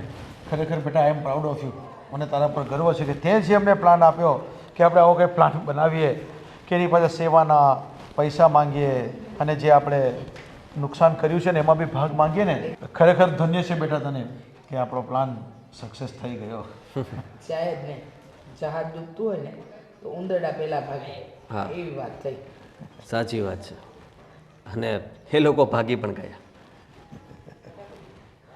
ખરેખર બેટા આઈ એમ પ્રાઉડ ઓફ યુ. મને તારા પર ગર્વ છે કે તે જે અમને પ્લાન આપ્યો કે આપણે આવો કંઈ પ્લાન બનાવીએ કે એની પાસે સેવાના પૈસા માંગીએ અને જે આપણે નુકસાન કર્યું છે ને એમાં બી ભાગ માંગીએ ને. ખરેખર ધન્ય છે બેટા તને કે આપણો પ્લાન સક્સેસ થઈ ગયો. શાયદ ને જહાજ ડૂબતું હોય ને તો ઉંદરડા પહેલા ભાગે, હા. એવી વાત થઈ. સાચી વાત છે. અને એ લોકો ભાગી પણ ગયા.